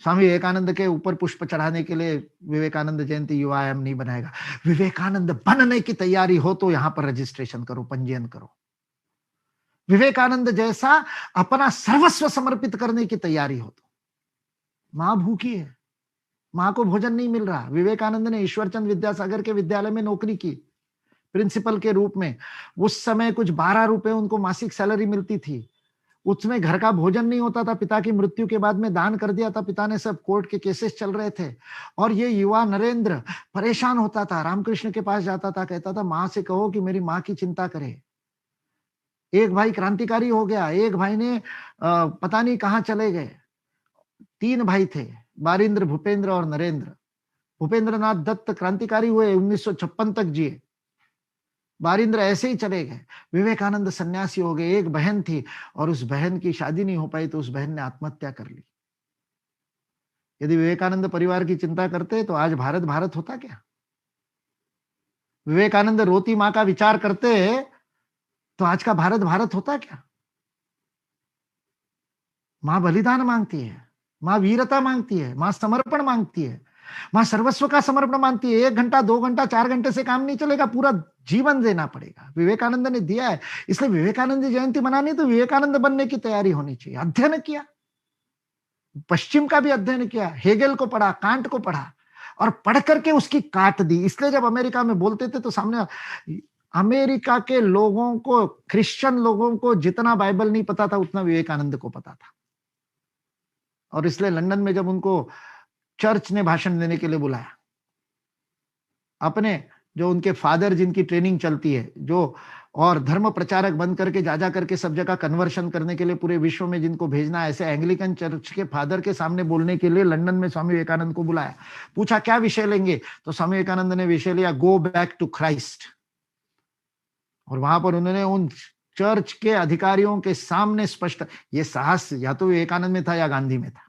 स्वामी विवेकानंद के ऊपर पुष्प चढ़ाने के लिए विवेकानंद जयंती युवा आयाम नहीं बनाएगा। विवेकानंद बनने की तैयारी हो तो यहां पर रजिस्ट्रेशन करो, पंजीयन करो। विवेकानंद जैसा अपना सर्वस्व समर्पित करने की तैयारी हो तो। मां भूखी है, मां को भोजन नहीं मिल रहा। विवेकानंद ने ईश्वरचंद विद्यासागर के विद्यालय में नौकरी की, प्रिंसिपल के रूप में। उस समय कुछ 12 रुपए उनको मासिक सैलरी मिलती थी, उसमें घर का भोजन नहीं होता था। पिता की मृत्यु के बाद में दान कर दिया था पिता ने, सब कोर्ट के केसेस चल रहे थे। और ये युवा नरेंद्र परेशान होता था, रामकृष्ण के पास जाता था, कहता था माँ से कहो कि मेरी माँ की चिंता करे। एक भाई क्रांतिकारी हो गया, एक भाई ने पता नहीं कहाँ चले गए। 3 भाई थे, बारिंद्र, भूपेंद्र और नरेंद्र। भूपेंद्र नाथ दत्त क्रांतिकारी हुए, 1956 तक जिए। बारिंद्र ऐसे ही चले गए। विवेकानंद सन्यासी हो गए। एक बहन थी और उस बहन की शादी नहीं हो पाई तो उस बहन ने आत्महत्या कर ली। यदि विवेकानंद परिवार की चिंता करते तो आज भारत भारत होता क्या? विवेकानंद रोती मां का विचार करते तो आज का भारत भारत होता क्या? मां बलिदान मांगती है, मां वीरता मांगती है, मां समर्पण मांगती है, मां सर्वस्व का समर्पण मानती है। 1 घंटा 2 घंटा 4 घंटे से काम नहीं चलेगा, पूरा जीवन देना पड़ेगा। विवेकानंद ने दिया है, इसलिए विवेकानंद जयंती मनानी तो विवेकानंद बनने की तैयारी होनी चाहिए। अध्ययन किया, पश्चिम का भी अध्ययन किया, हेगेल को पढ़ा, कांट को पढ़ा और पढ़ करके उसकी काट दी। इसलिए जब अमेरिका में बोलते थे तो सामने अमेरिका के लोगों को, क्रिश्चियन लोगों को जितना बाइबल नहीं पता था उतना विवेकानंद को पता था। और इसलिए लंदन में जब उनको चर्च ने भाषण देने के लिए बुलाया, अपने जो उनके फादर जिनकी ट्रेनिंग चलती है, जो और धर्म प्रचारक बन करके जा करके सब जगह कन्वर्शन करने के लिए पूरे विश्व में जिनको भेजना है, ऐसे एंग्लिकन चर्च के फादर के सामने बोलने के लिए लंदन में स्वामी विवेकानंद को बुलाया। पूछा क्या विषय लेंगे, तो स्वामी विवेकानंद ने विषय लिया गो बैक टू क्राइस्ट। और वहां पर उन्होंने उन चर्च के अधिकारियों के सामने स्पष्ट, ये साहस या तो विवेकानंद में था या गांधी में था,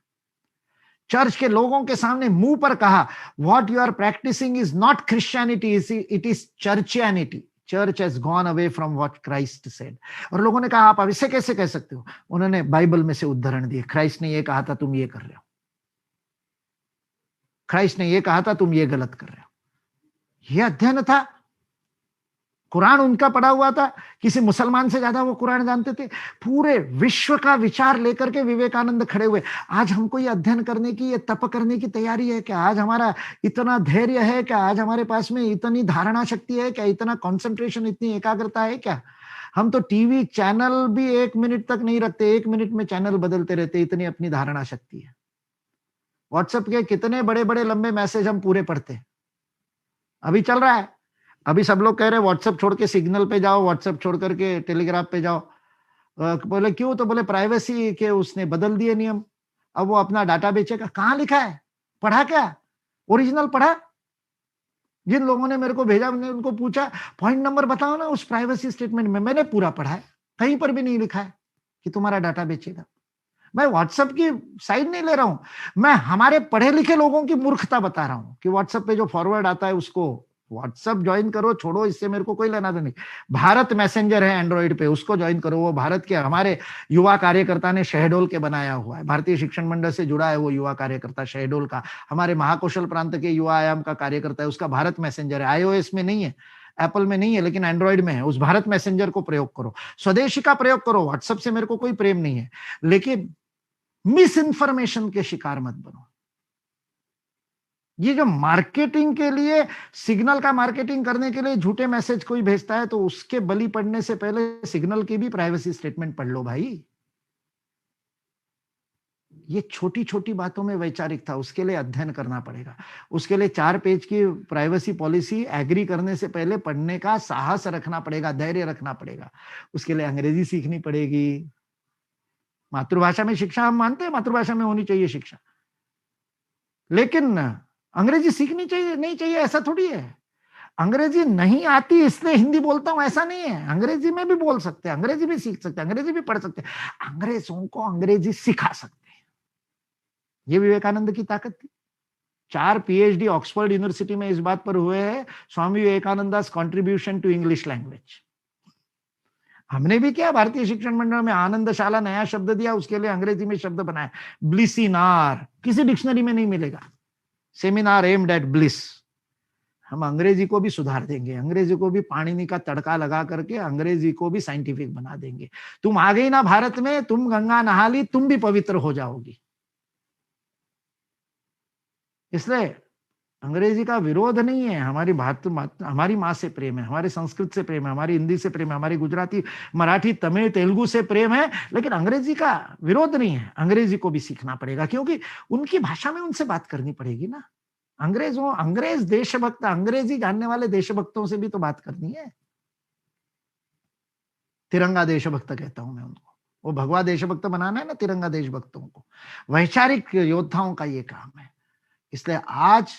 चर्च के लोगों के सामने मुंह पर कहा, what you are practicing is not Christianity, it is churchianity. Church has gone away from what Christ said. और लोगों ने कहा आप अब इसे कैसे कह सकते हो? उन्होंने बाइबल में से उदाहरण दिए, क्राइस्ट ने ये कहा था तुम ये कर रहे हो, क्राइस्ट ने ये कहा था तुम ये गलत कर रहे हो। ये अध्ययन था। कुरान उनका पढ़ा हुआ था, किसी मुसलमान से ज्यादा वो कुरान जानते थे। पूरे विश्व का विचार लेकर के विवेकानंद खड़े हुए। आज हमको ये अध्ययन करने की, ये तप करने की तैयारी है क्या? आज हमारा इतना धैर्य है क्या? आज हमारे पास में इतनी धारणा शक्ति है क्या? इतना कंसंट्रेशन, इतनी एकाग्रता है क्या? हम तो टीवी चैनल भी 1 मिनट तक नहीं रखते, 1 मिनट में चैनल बदलते रहते, इतनी अपनी धारणा शक्ति है। व्हाट्सएप के कितने बड़े बड़े लंबे मैसेज हम पूरे पढ़ते। अभी चल रहा है, अभी सब लोग कह रहे हैं व्हाट्सएप छोड़ के सिग्नल पे जाओ, व्हाट्सएप छोड़ करके टेलीग्राफ पे जाओ। बोले क्यों? तो बोले प्राइवेसी के उसने बदल दिए नियम, अब वो अपना डाटा बेचेगा। कहाँ लिखा है? पढ़ा क्या? ओरिजिनल पढ़ा? जिन लोगों ने मेरे को भेजा, मैंने उनको पूछा पॉइंट नंबर बताओ ना उस प्राइवेसी स्टेटमेंट में। मैंने पूरा पढ़ा है, कहीं पर भी नहीं लिखा है कि तुम्हारा डाटा बेचेगा। मैं व्हाट्सएप की साइड नहीं ले रहा हूं, मैं हमारे पढ़े लिखे लोगों की मूर्खता बता रहा हूं कि व्हाट्सएप पे जो फॉरवर्ड आता है उसको व्हाट्सएप ज्वाइन करो, छोड़ो, इससे मेरे को कोई लेना देना नहीं। भारत मैसेंजर है एंड्रॉइड पे, उसको ज्वाइन करो। वो भारत के हमारे युवा कार्यकर्ता ने शहडोल के बनाया हुआ है, भारतीय शिक्षण मंडल से जुड़ा है वो युवा कार्यकर्ता शहडोल का, हमारे महाकौशल प्रांत के युवा आयाम का कार्यकर्ता है, उसका भारत मैसेंजर है। iOS में नहीं है, एप्पल में नहीं है, लेकिन एंड्रॉइड में है। उस भारत मैसेंजर को प्रयोग करो, स्वदेशी का प्रयोग करो। व्हाट्सएप से मेरे को कोई प्रेम नहीं है, लेकिन मिस इन्फॉर्मेशन के शिकार मत बनो। ये जो मार्केटिंग के लिए, सिग्नल का मार्केटिंग करने के लिए झूठे मैसेज कोई भेजता है तो उसके बलि पड़ने से पहले सिग्नल की भी प्राइवेसी स्टेटमेंट पढ़ लो भाई। ये छोटी छोटी बातों में वैचारिक था, उसके लिए अध्ययन करना पड़ेगा। उसके लिए 4 पेज की प्राइवेसी पॉलिसी एग्री करने से पहले पढ़ने का साहस रखना पड़ेगा, धैर्य रखना पड़ेगा। उसके लिए अंग्रेजी सीखनी पड़ेगी। मातृभाषा में शिक्षा हम मानते हैं, मातृभाषा में होनी चाहिए शिक्षा, लेकिन अंग्रेजी सीखनी चाहिए नहीं चाहिए ऐसा थोड़ी है। अंग्रेजी नहीं आती इसलिए हिंदी बोलता हूं ऐसा नहीं है, अंग्रेजी में भी बोल सकते हैं, अंग्रेजी भी सीख सकते हैं, अंग्रेजी भी पढ़ सकते हैं, अंग्रेजों को अंग्रेजी सिखा सकते हैं। ये विवेकानंद की ताकत थी। 4 PhD ऑक्सफोर्ड यूनिवर्सिटी में इस बात पर हुए हैं, स्वामी विवेकानंदा's कंट्रीब्यूशन टू इंग्लिश लैंग्वेज। हमने भी किया, भारतीय शिक्षण मंडल में आनंदशाला नया शब्द दिया, उसके लिए अंग्रेजी में शब्द बनाया, ब्लिसिनार, किसी डिक्शनरी में नहीं मिलेगा। Seminar aimed at bliss. हम अंग्रेजी को भी सुधार देंगे, अंग्रेजी को भी पाणिनि का तड़का लगा करके अंग्रेजी को भी साइंटिफिक बना देंगे। तुम आ गई ना भारत में, तुम गंगा नहा ली, तुम भी पवित्र हो जाओगी। इसलिए अंग्रेजी का विरोध नहीं है, हमारी माँ से प्रेम है, हमारे संस्कृत से प्रेम है, हमारी हिंदी से प्रेम है, हमारी गुजराती, मराठी, तमिल, तेलुगु से प्रेम है, लेकिन अंग्रेजी का विरोध नहीं है। अंग्रेजी को भी सीखना पड़ेगा, क्योंकि उनकी भाषा में उनसे बात करनी पड़ेगी ना। अंग्रेज देशभक्त, अंग्रेजी जानने वाले देशभक्तों से भी तो बात करनी है। तिरंगा देशभक्त कहता हूं मैं उनको, वो भगवा देशभक्त बनाना है ना तिरंगा देशभक्तों को। वैचारिक योद्धाओं का ये काम है। इसलिए आज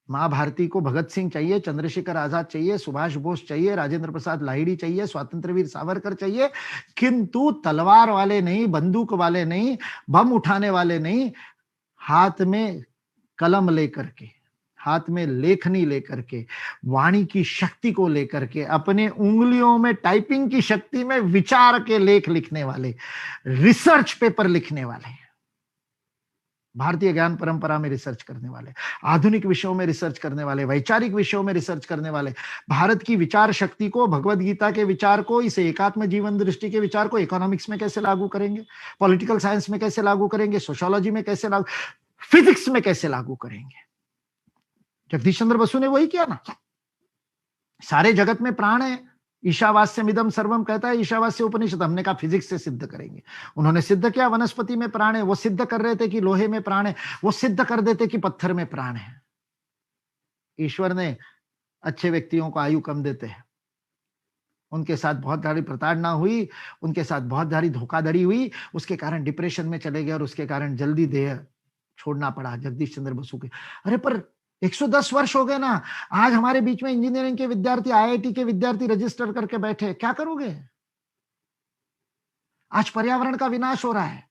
माँ भारती को भगत सिंह चाहिए, चंद्रशेखर आजाद चाहिए, सुभाष बोस चाहिए, राजेंद्र प्रसाद लाहिड़ी चाहिए, स्वतंत्रवीर सावरकर चाहिए, किंतु तलवार वाले नहीं, बंदूक वाले नहीं, बम उठाने वाले नहीं, हाथ में कलम लेकर के, हाथ में लेखनी लेकर के, वाणी की शक्ति को लेकर के, अपने उंगलियों में टाइपिंग की शक्ति में विचार के लेख लिखने वाले, रिसर्च पेपर लिखने वाले, भारतीय ज्ञान परंपरा में रिसर्च करने वाले, आधुनिक विषयों में रिसर्च करने वाले, वैचारिक विषयों में रिसर्च करने वाले, भारत की विचार शक्ति को, भगवद गीता के विचार को, इस एकात्म जीवन दृष्टि के विचार को इकोनॉमिक्स में कैसे लागू करेंगे, पॉलिटिकल साइंस में कैसे लागू करेंगे, सोशियोलॉजी में कैसे लागू, फिजिक्स में कैसे लागू करेंगे। जगदीश चंद्र बसु ने वही किया ना। सारे जगत में प्राण है, ईशावास्यमिदं सर्वम कहता है ईशावास्य उपनिषद। हमने कहा फिजिक्स से सिद्ध करेंगे। उन्होंने सिद्ध किया वनस्पति में प्राण है, वो सिद्ध कर रहे थे कि लोहे में प्राण है, वो सिद्ध कर देते कि पत्थर में प्राण है। ईश्वर ने अच्छे व्यक्तियों को आयु कम देते हैं, उनके साथ बहुत भारी प्रताड़ना हुई, उनके साथ बहुत भारी धोखाधड़ी हुई, उसके कारण डिप्रेशन में चले गए और उसके कारण जल्दी देह छोड़ना पड़ा जगदीश चंद्र बसु के। अरे पर 110 वर्ष हो गए ना। आज हमारे बीच में इंजीनियरिंग के विद्यार्थी, आईआईटी के विद्यार्थी रजिस्टर करके बैठे, क्या करोगे? आज पर्यावरण का विनाश हो रहा है।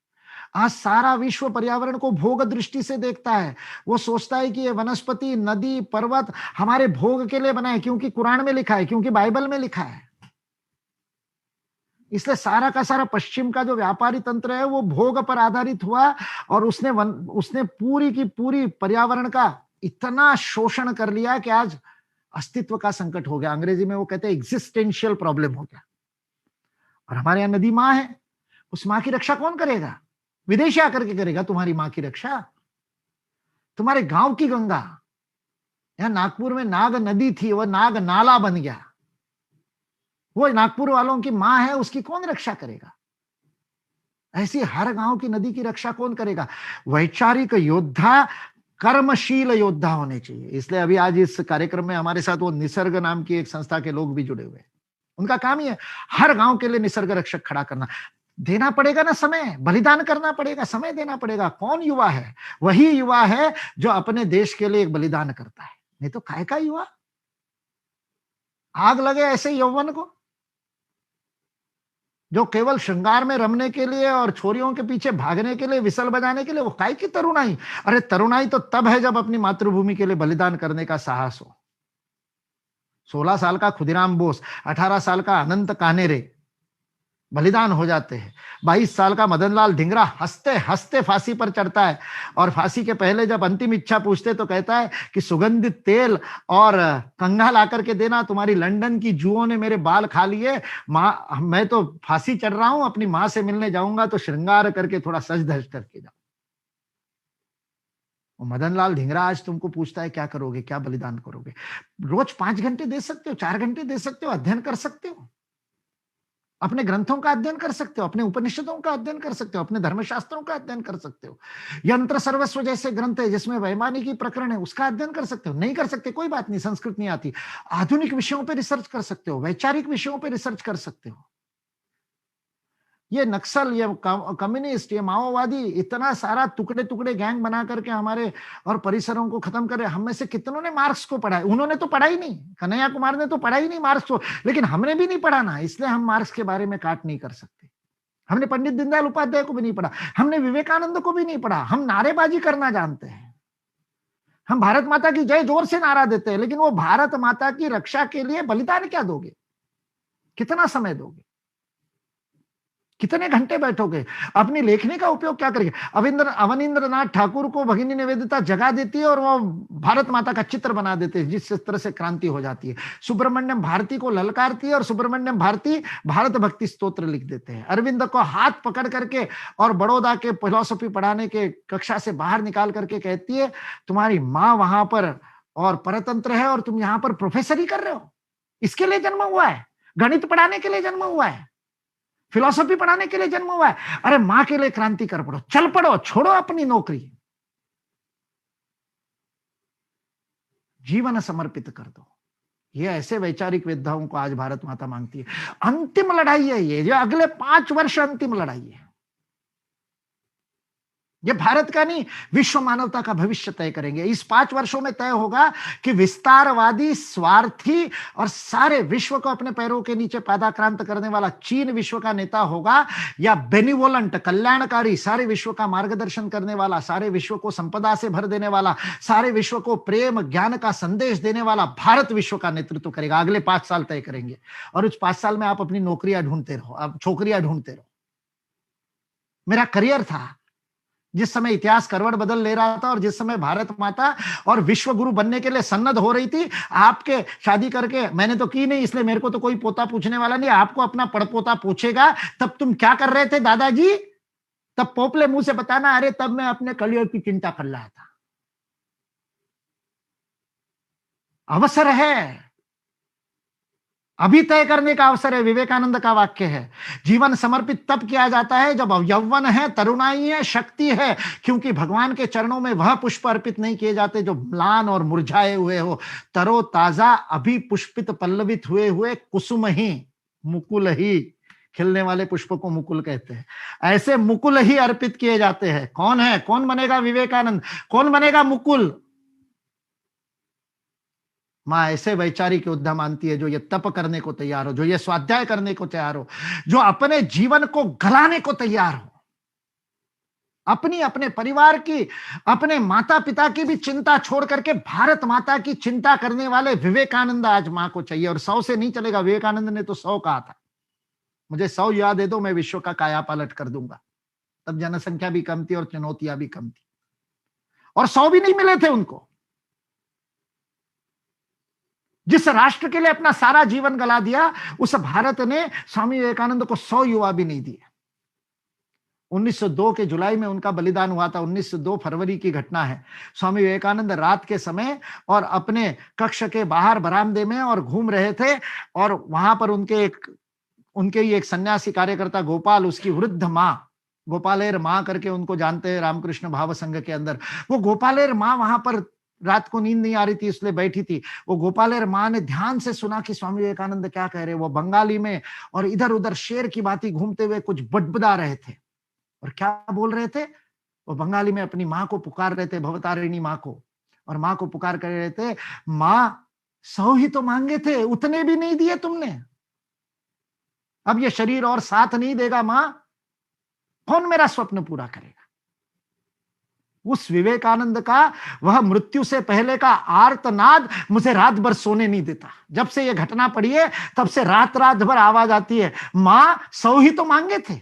आज सारा विश्व पर्यावरण को भोग दृष्टि से देखता है। वो सोचता है कि ये वनस्पति, नदी, पर्वत हमारे भोग के लिए बनाए, क्योंकि कुरान में लिखा है, क्योंकि बाइबल में लिखा है। इसलिए सारा का सारा पश्चिम का जो व्यापारी तंत्र है वो भोग पर आधारित हुआ और उसने पूरी की पूरी पर्यावरण का इतना शोषण कर लिया कि आज अस्तित्व का संकट हो गया। अंग्रेजी में वो कहते हैं एग्जिस्टेंशियल प्रॉब्लम हो गया। और हमारे यहाँ नदी माँ है, उस माँ की रक्षा कौन करेगा? विदेशी आकर के करेगा तुम्हारी माँ की रक्षा। तुम्हारे गांव की गंगा, यहाँ नागपुर में नाग नदी थी, वो नाग नाला बन गया। वो नागपुर वालों की माँ है, उसकी कौन रक्षा करेगा? ऐसी हर गांव की नदी की रक्षा कौन करेगा? वैचारिक योद्धा, कर्मशील योद्धा होने चाहिए। इसलिए अभी आज इस कार्यक्रम में हमारे साथ वो निसर्ग नाम की एक संस्था के लोग भी जुड़े हुए हैं। उनका काम ही है हर गांव के लिए निसर्ग रक्षक खड़ा करना। देना पड़ेगा ना समय, बलिदान करना पड़ेगा, समय देना पड़ेगा। कौन युवा है? वही युवा है जो अपने देश के लिए एक बलिदान करता है। नहीं तो काय का युवा? आग लगे ऐसे यौवन को, जो केवल श्रृंगार में रमने के लिए और छोरियों के पीछे भागने के लिए, विसल बजाने के लिए, वो काय की तरुणाई? अरे तरुणाई तो तब है जब अपनी मातृभूमि के लिए बलिदान करने का साहस हो। 16 साल का खुदीराम बोस, 18 साल का अनंत कानेरे बलिदान हो जाते हैं। 22 साल का मदनलाल धिंगरा हंसते हंसते फांसी पर चढ़ता है और फांसी के पहले जब अंतिम इच्छा पूछते तो कहता है कि सुगंधित तेल और कंघा ला करके देना, तुम्हारी लंदन की जुओं ने मेरे बाल खा लिए। माँ, मैं तो फांसी चढ़ रहा हूं, अपनी माँ से मिलने जाऊंगा तो श्रृंगार करके थोड़ा सज धज करके जाओ। मदनलाल धिंगरा आज तुमको पूछता है क्या करोगे, क्या बलिदान करोगे? रोज 5 घंटे दे सकते हो, 4 घंटे दे सकते हो, अध्ययन कर सकते हो, अपने ग्रंथों का अध्ययन कर सकते हो, अपने उपनिषदों का अध्ययन कर सकते हो, अपने धर्मशास्त्रों का अध्ययन कर सकते हो। यंत्र सर्वस्व जैसे ग्रंथ है जिसमें वैमानिकी प्रकरण है, उसका अध्ययन कर सकते हो। नहीं कर सकते कोई बात नहीं, संस्कृत नहीं आती, आधुनिक विषयों पर रिसर्च कर सकते हो, वैचारिक विषयों पर रिसर्च कर सकते हो। ये नक्सल, ये कम्युनिस्ट, ये माओवादी इतना सारा टुकड़े टुकड़े गैंग बना करके हमारे और परिसरों को खत्म करे। हम में से कितनों ने मार्क्स को पढ़ा है? उन्होंने तो पढ़ा ही नहीं, कन्हैया कुमार ने तो पढ़ा ही नहीं मार्क्स को, लेकिन हमने भी नहीं पढ़ा ना, इसलिए हम मार्क्स के बारे में काट नहीं कर सकते। हमने पंडित दीनदयाल उपाध्याय को भी नहीं पढ़ा, हमने विवेकानंद को भी नहीं पढ़ा। हम नारेबाजी करना जानते हैं, हम भारत माता की जय जोर से नारा देते हैं, लेकिन वो भारत माता की रक्षा के लिए बलिदान क्या दोगे? कितना समय दोगे? कितने घंटे बैठोगे? अपनी लेखनी का उपयोग क्या करेंगे? अवनींद्रनाथ ठाकुर को भगिनी निवेदिता जगा देती है और वो भारत माता का चित्र बना देते हैं, जिस तरह से क्रांति हो जाती है। सुब्रमण्यम भारती को ललकारती है और सुब्रमण्यम भारती भारत भक्ति स्तोत्र लिख देते हैं। अरविंद को हाथ पकड़ करके और बड़ौदा के फिलॉसफी पढ़ाने के कक्षा से बाहर निकाल करके कहती है, तुम्हारी माँ वहां पर और परतंत्र है और तुम यहां पर प्रोफेसर ही कर रहे हो। इसके लिए जन्म हुआ है, गणित पढ़ाने के लिए जन्म हुआ है, फिलॉसफी पढ़ाने के लिए जन्म हुआ है। अरे मां के लिए क्रांति कर पड़ो, चल पड़ो, छोड़ो अपनी नौकरी, जीवन समर्पित कर दो। ये ऐसे वैचारिक विद्वाओं को आज भारत माता मांगती है। अंतिम लड़ाई है ये, जो अगले 5 वर्ष अंतिम लड़ाई है। ये भारत का नहीं, विश्व मानवता का भविष्य तय करेंगे। इस 5 वर्षों में तय होगा कि विस्तारवादी, स्वार्थी और सारे विश्व को अपने पैरों के नीचे पादाक्रांत करने वाला चीन विश्व का नेता होगा, या बेनिवोलेंट, कल्याणकारी, सारे विश्व का मार्गदर्शन करने वाला, सारे विश्व को संपदा से भर देने वाला, सारे विश्व को प्रेम ज्ञान का संदेश देने वाला भारत विश्व का नेतृत्व करेगा। अगले 5 साल तय करेंगे। और उस 5 साल में आप अपनी नौकरियां ढूंढते रहो, आप छोकरियां ढूंढते रहो। मेरा करियर था, जिस समय इतिहास करवट बदल ले रहा था और जिस समय भारत माता और विश्व गुरु बनने के लिए सन्नद्ध हो रही थी, आपके शादी करके, मैंने तो की नहीं इसलिए मेरे को तो कोई पोता पूछने वाला नहीं, आपको अपना पड़पोता पूछेगा, तब तुम क्या कर रहे थे दादाजी? तब पोपले मुंह से बताना, अरे तब मैं अपने करियर की चिंता कर रहा था। अवसर है, अभी तय करने का अवसर है। विवेकानंद का वाक्य है, जीवन समर्पित तब किया जाता है जब यौवन है, तरुणाई है, शक्ति है, क्योंकि भगवान के चरणों में वह पुष्प अर्पित नहीं किए जाते जो म्लान और मुरझाए हुए हो। तरो ताजा, अभी पुष्पित पल्लवित हुए हुए कुसुम ही, मुकुल ही, खिलने वाले पुष्प को मुकुल कहते हैं। ऐसे मुकुल ही अर्पित किए जाते हैं। कौन है, कौन बनेगा विवेकानंद, कौन बनेगा मुकुल? मां ऐसे वैचारिक योद्धा मानती है जो ये तप करने को तैयार हो, जो ये स्वाध्याय करने को तैयार हो, जो अपने जीवन को गलाने को तैयार हो, अपनी, अपने परिवार की, अपने माता पिता की भी चिंता छोड़ करके भारत माता की चिंता करने वाले विवेकानंद आज मां को चाहिए। और 100 से नहीं चलेगा। विवेकानंद ने तो 100 कहा था, मुझे 100 याद दे दो, मैं विश्व का कायापालट कर दूंगा। तब जनसंख्या भी कम थी और चुनौतियां भी कम थी, और 100 भी नहीं मिले थे उनको। जिस राष्ट्र के लिए अपना सारा जीवन गला दिया, उस भारत ने स्वामी विवेकानंद को 100 युवा भी नहीं दिए। 1902 के जुलाई में उनका बलिदान हुआ था। 1902 फरवरी की घटना है। स्वामी विवेकानंद रात के समय और अपने कक्ष के बाहर बरामदे में और घूम रहे थे, और वहां पर उनके ही एक सन्यासी कार्यकर्ता गोपाल, उसकी वृद्ध मां, गोपालेर मां करके उनको जानते हैं रामकृष्ण भाव संघ के अंदर, वो गोपालेर मां वहां पर रात को नींद नहीं आ रही थी इसलिए बैठी थी। वो गोपालेर मां ने ध्यान से सुना कि स्वामी विवेकानंद क्या कह रहे हैं। वो बंगाली में और इधर उधर शेर की भांति घूमते हुए कुछ बड़बड़ा रहे थे। और क्या बोल रहे थे? वो बंगाली में अपनी मां को पुकार रहे थे, भवतारिणी मां को, और मां को पुकार कर रहे थे, मां 100 ही तो मांगे थे, उतने भी नहीं दिए तुमने। अब ये शरीर और साथ नहीं देगा मां, कौन मेरा स्वप्न पूरा करेगा? उस विवेकानंद का वह मृत्यु से पहले का आर्तनाद मुझे रात भर सोने नहीं देता। जब से यह घटना पड़ी है तब से रात रात भर आवाज आती है, मां 100 ही तो मांगे थे।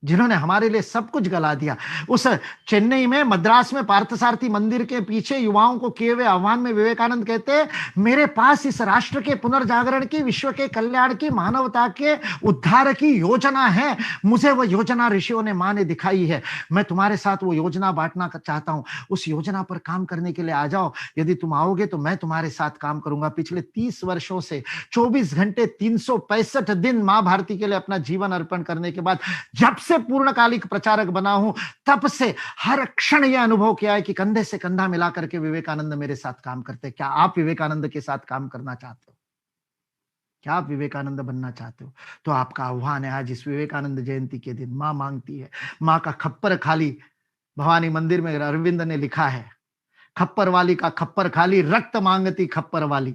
जिन्होंने हमारे लिए सब कुछ गला दिया। उस चेन्नई में, मद्रास में पार्थसारथी मंदिर के पीछे युवाओं को किए हुए आह्वान में विवेकानंद कहते हैं, मेरे पास इस राष्ट्र के पुनर्जागरण की, विश्व के कल्याण की, मानवता के उद्धार की योजना है। मुझे वो योजना ऋषियों ने, मां ने दिखाई है। मैं तुम्हारे साथ वो योजना बांटना चाहता हूं। उस योजना पर काम करने के लिए आ जाओ। यदि तुम आओगे तो मैं तुम्हारे साथ काम करूंगा। पिछले 30 वर्षों से 24 घंटे 365 दिन मां भारती के लिए अपना जीवन अर्पण करने के बाद, जब से पूर्णकालिक प्रचारक बना हूं, तब से हर क्षण यह अनुभव किया है कि कंधे से कंधा मिला करके विवेकानंद मेरे साथ काम करते। क्या आप विवेकानंद के साथ काम करना चाहते हो? क्या आप विवेकानंद बनना चाहते हो? तो आपका आह्वान है आज इस विवेकानंद जयंती के दिन। मां मांगती है, मां का खप्पर खाली। भवानी मंदिर में अरविंद ने लिखा है, खप्पर वाली का खप्पर खाली, रक्त मांगती खप्पर वाली।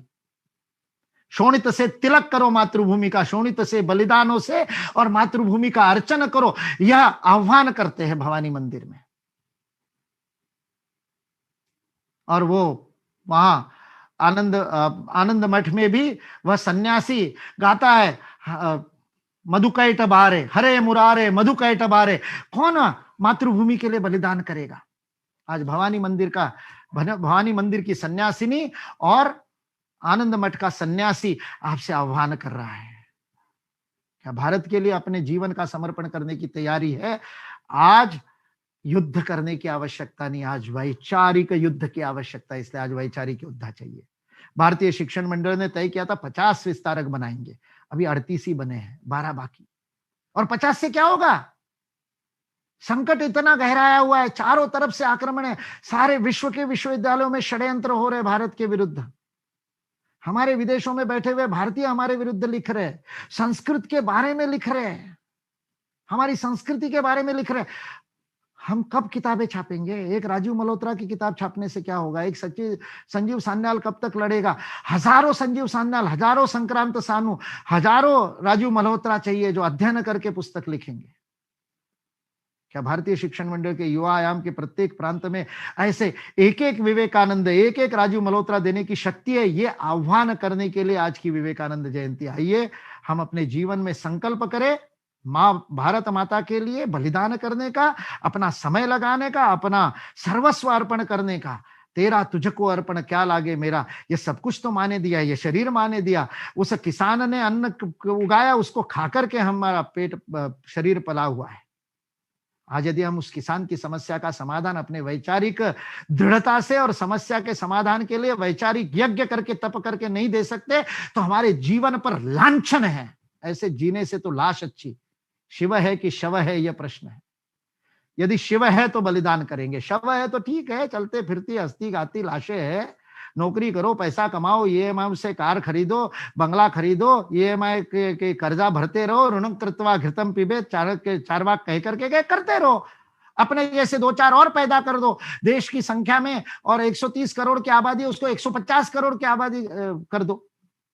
शोणित से तिलक करो मातृभूमि का, शोणित से बलिदानों से और मातृभूमि का अर्चन करो। यह आह्वान करते हैं भवानी मंदिर में। और वो वहां आनंद मठ में भी वह सन्यासी गाता है, मधुकैट बारे हरे मुरारे मधुकैट बारे। कौन मातृभूमि के लिए बलिदान करेगा? आज भवानी मंदिर की सन्यासिनी और आनंद मठ का सन्यासी आपसे आह्वान कर रहा है। क्या भारत के लिए अपने जीवन का समर्पण करने की तैयारी है? आज युद्ध करने की आवश्यकता नहीं, आज वैचारिक युद्ध की आवश्यकता है, इसलिए आज वैचारिक युद्ध चाहिए। भारतीय शिक्षण मंडल ने तय किया था 50 विस्तारक बनाएंगे, अभी 38 ही बने हैं, 12 बाकी। और 50 से क्या होगा? संकट इतना गहराया हुआ है, चारों तरफ से आक्रमण है, सारे विश्व के विश्वविद्यालयों में षड्यंत्र हो रहे भारत के विरुद्ध। हमारे विदेशों में बैठे हुए भारतीय हमारे विरुद्ध लिख रहे हैं, संस्कृत के बारे में लिख रहे हैं, हमारी संस्कृति के बारे में लिख रहे हैं। हम कब किताबें छापेंगे? एक राजीव मल्होत्रा की किताब छापने से क्या होगा? एक संजीव सान्याल कब तक लड़ेगा? हजारों संजीव सान्याल, हजारों संक्रांत सानू, हजारों राजीव मल्होत्रा चाहिए जो अध्ययन करके पुस्तक लिखेंगे। क्या भारतीय शिक्षण मंडल के युवा आयाम के प्रत्येक प्रांत में ऐसे एक एक विवेकानंद, एक एक राजीव मल्होत्रा देने की शक्ति है? ये आह्वान करने के लिए आज की विवेकानंद जयंती। आइए हम अपने जीवन में संकल्प करें, मां भारत माता के लिए बलिदान करने का, अपना समय लगाने का, अपना सर्वस्व अर्पण करने का। तेरा तुझको अर्पण क्या लागे मेरा, ये सब कुछ तो माने दिया, ये शरीर माने दिया। उस किसान ने अन्न उगाया, उसको खाकर के हमारा पेट शरीर पला हुआ है। आज यदि हम उस किसान की समस्या का समाधान अपने वैचारिक दृढ़ता से और समस्या के समाधान के लिए वैचारिक यज्ञ करके, तप करके नहीं दे सकते, तो हमारे जीवन पर लांछन है। ऐसे जीने से तो लाश अच्छी। शिव है कि शव है, यह प्रश्न है। यदि शिव है तो बलिदान करेंगे, शव है तो ठीक है, चलते फिरती हस्ती गाती लाशें है। नौकरी करो, पैसा कमाओ, ईएमआई से कार खरीदो, बंगला खरीदो, ईएमआई के कर्जा भरते रहो, ऋणं कृत्वा घृतं पिबेत, चार वाक कह करके करते रहो। अपने जैसे 2-4 और पैदा कर दो देश की संख्या में, और 130 करोड़ की आबादी, उसको 150 करोड़ की आबादी कर दो,